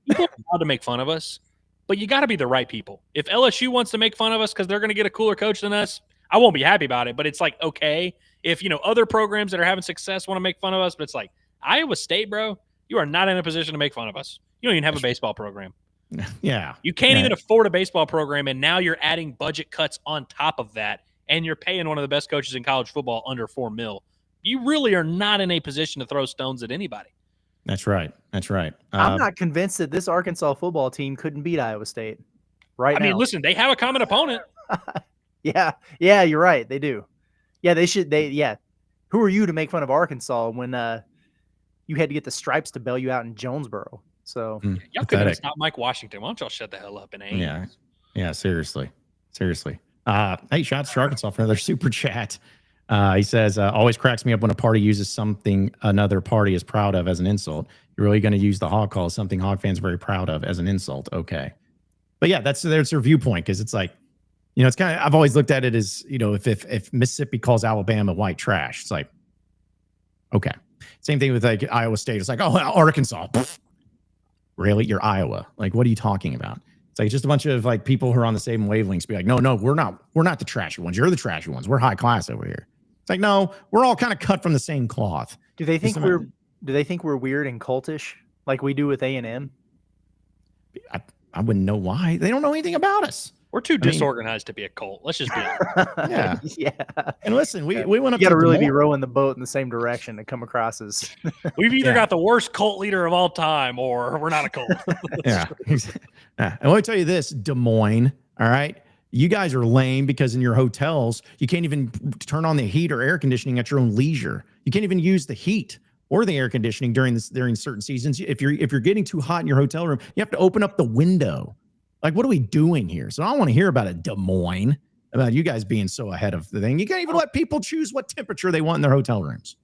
People are allowed to make fun of us, but you got to be the right people. If LSU wants to make fun of us because they're going to get a cooler coach than us, I won't be happy about it. But it's like, okay, if other programs that are having success want to make fun of us, but it's like Iowa State, bro, you are not in a position to make fun of us. You don't even have a baseball program. Yeah. You can't even afford a baseball program, and now you're adding budget cuts on top of that, and you're paying one of the best coaches in college football under $4 million. You really are not in a position to throw stones at anybody. That's right. I'm not convinced that this Arkansas football team couldn't beat Iowa State right now. I mean, listen, they have a common opponent. Yeah, you're right. They do. Yeah, they should. Who are you to make fun of Arkansas when you had to get the Stripes to bail you out in Jonesboro? So y'all couldn't stop Mike Washington. Why don't y'all shut the hell up and aim? Yeah. Seriously. Hey, shots to Arkansas for another super chat. He says, always cracks me up when a party uses something another party is proud of as an insult. You're really going to use the hog call as something Hog fans are very proud of as an insult. Okay. But yeah, there's their viewpoint, because it's like, it's kind of, I've always looked at it as, if Mississippi calls Alabama white trash, it's like, okay. Same thing with like Iowa State. It's like, oh, Arkansas. Pfft. Really? You're Iowa. Like, what are you talking about? It's like just a bunch of like people who are on the same wavelengths be like, no, we're not the trashy ones. You're the trashy ones. We're high class over here. It's like, no, we're all kind of cut from the same cloth. Do they think we're weird and cultish like we do with A&M? I wouldn't know why. They don't know anything about us. We're too disorganized to be a cult. Let's just be honest. Yeah. And listen, we went up. You got to really be rowing the boat in the same direction to come across as. We've either got the worst cult leader of all time, or we're not a cult. Yeah. And let me tell you this, Des Moines. All right, you guys are lame because in your hotels you can't even turn on the heat or air conditioning at your own leisure. You can't even use the heat or the air conditioning during certain seasons. If you're getting too hot in your hotel room, you have to open up the window. Like, what are we doing here? So I don't want to hear about it, Des Moines, about you guys being so ahead of the thing. You can't even let people choose what temperature they want in their hotel rooms.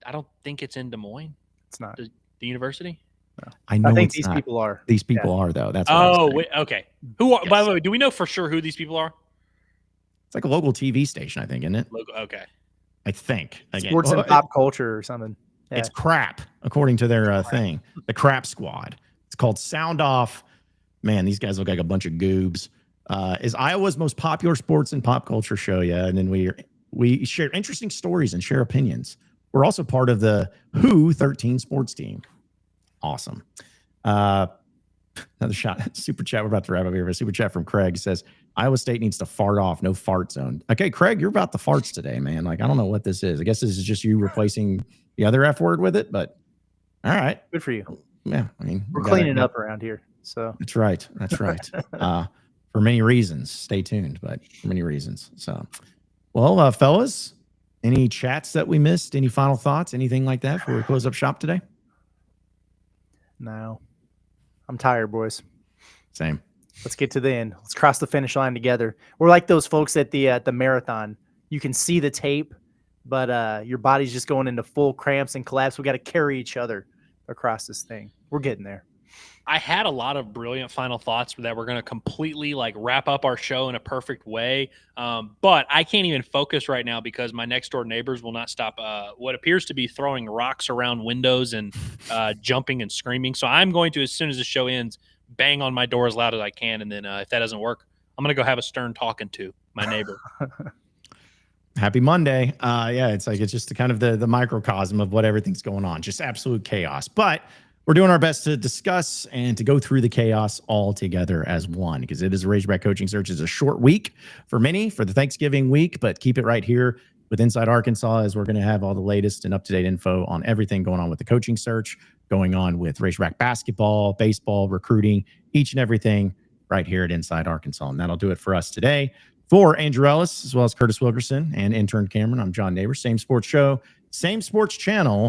I don't think it's in Des Moines. It's not. The university? No. I think these people are. These people are, though. That's okay. Who are, by the way, do we know for sure who these people are? It's like a local TV station, I think, isn't it? Okay. I think. Sports and pop culture or something. Yeah. It's crap, according to their thing. The Crap Squad. It's called Sound Off. Man, these guys look like a bunch of goobs. Is Iowa's most popular sports and pop culture show. Yeah. And then we share interesting stories and share opinions. We're also part of the Who 13 sports team. Awesome. Another shot. Super chat. We're about to wrap up here. A super chat from Craig says, Iowa State needs to fart off. No fart zone. Okay, Craig, you're about the farts today, man. Like, I don't know what this is. I guess this is just you replacing the other F word with it, but all right. Good for you. Yeah. I mean, we're cleaning up around here. So that's right. That's right. For many reasons. Stay tuned, but for many reasons. So, well, fellas, any chats that we missed? Any final thoughts? Anything like that before we close up shop today? No. I'm tired, boys. Same. Let's get to the end. Let's cross the finish line together. We're like those folks at the marathon. You can see the tape, but your body's just going into full cramps and collapse. We got to carry each other across this thing. We're getting there. I had a lot of brilliant final thoughts that we're going to completely like wrap up our show in a perfect way. But I can't even focus right now because my next door neighbors will not stop what appears to be throwing rocks around windows and jumping and screaming. So I'm going to, as soon as the show ends, bang on my door as loud as I can. And then if that doesn't work, I'm going to go have a stern talking to my neighbor. Happy Monday. Yeah, it's just kind of the microcosm of what everything's going on. Just absolute chaos. But we're doing our best to discuss and to go through the chaos all together as one, because it is a Razorback Coaching Search. It's a short week for many for the Thanksgiving week, but keep it right here with Inside Arkansas, as we're going to have all the latest and up-to-date info on everything going on with the coaching search, going on with Razorback basketball, baseball, recruiting, each and everything right here at Inside Arkansas. And that'll do it for us today. For Andrew Ellis, as well as Curtis Wilkerson and intern Cameron, I'm John Neighbors. Same sports show, same sports channel.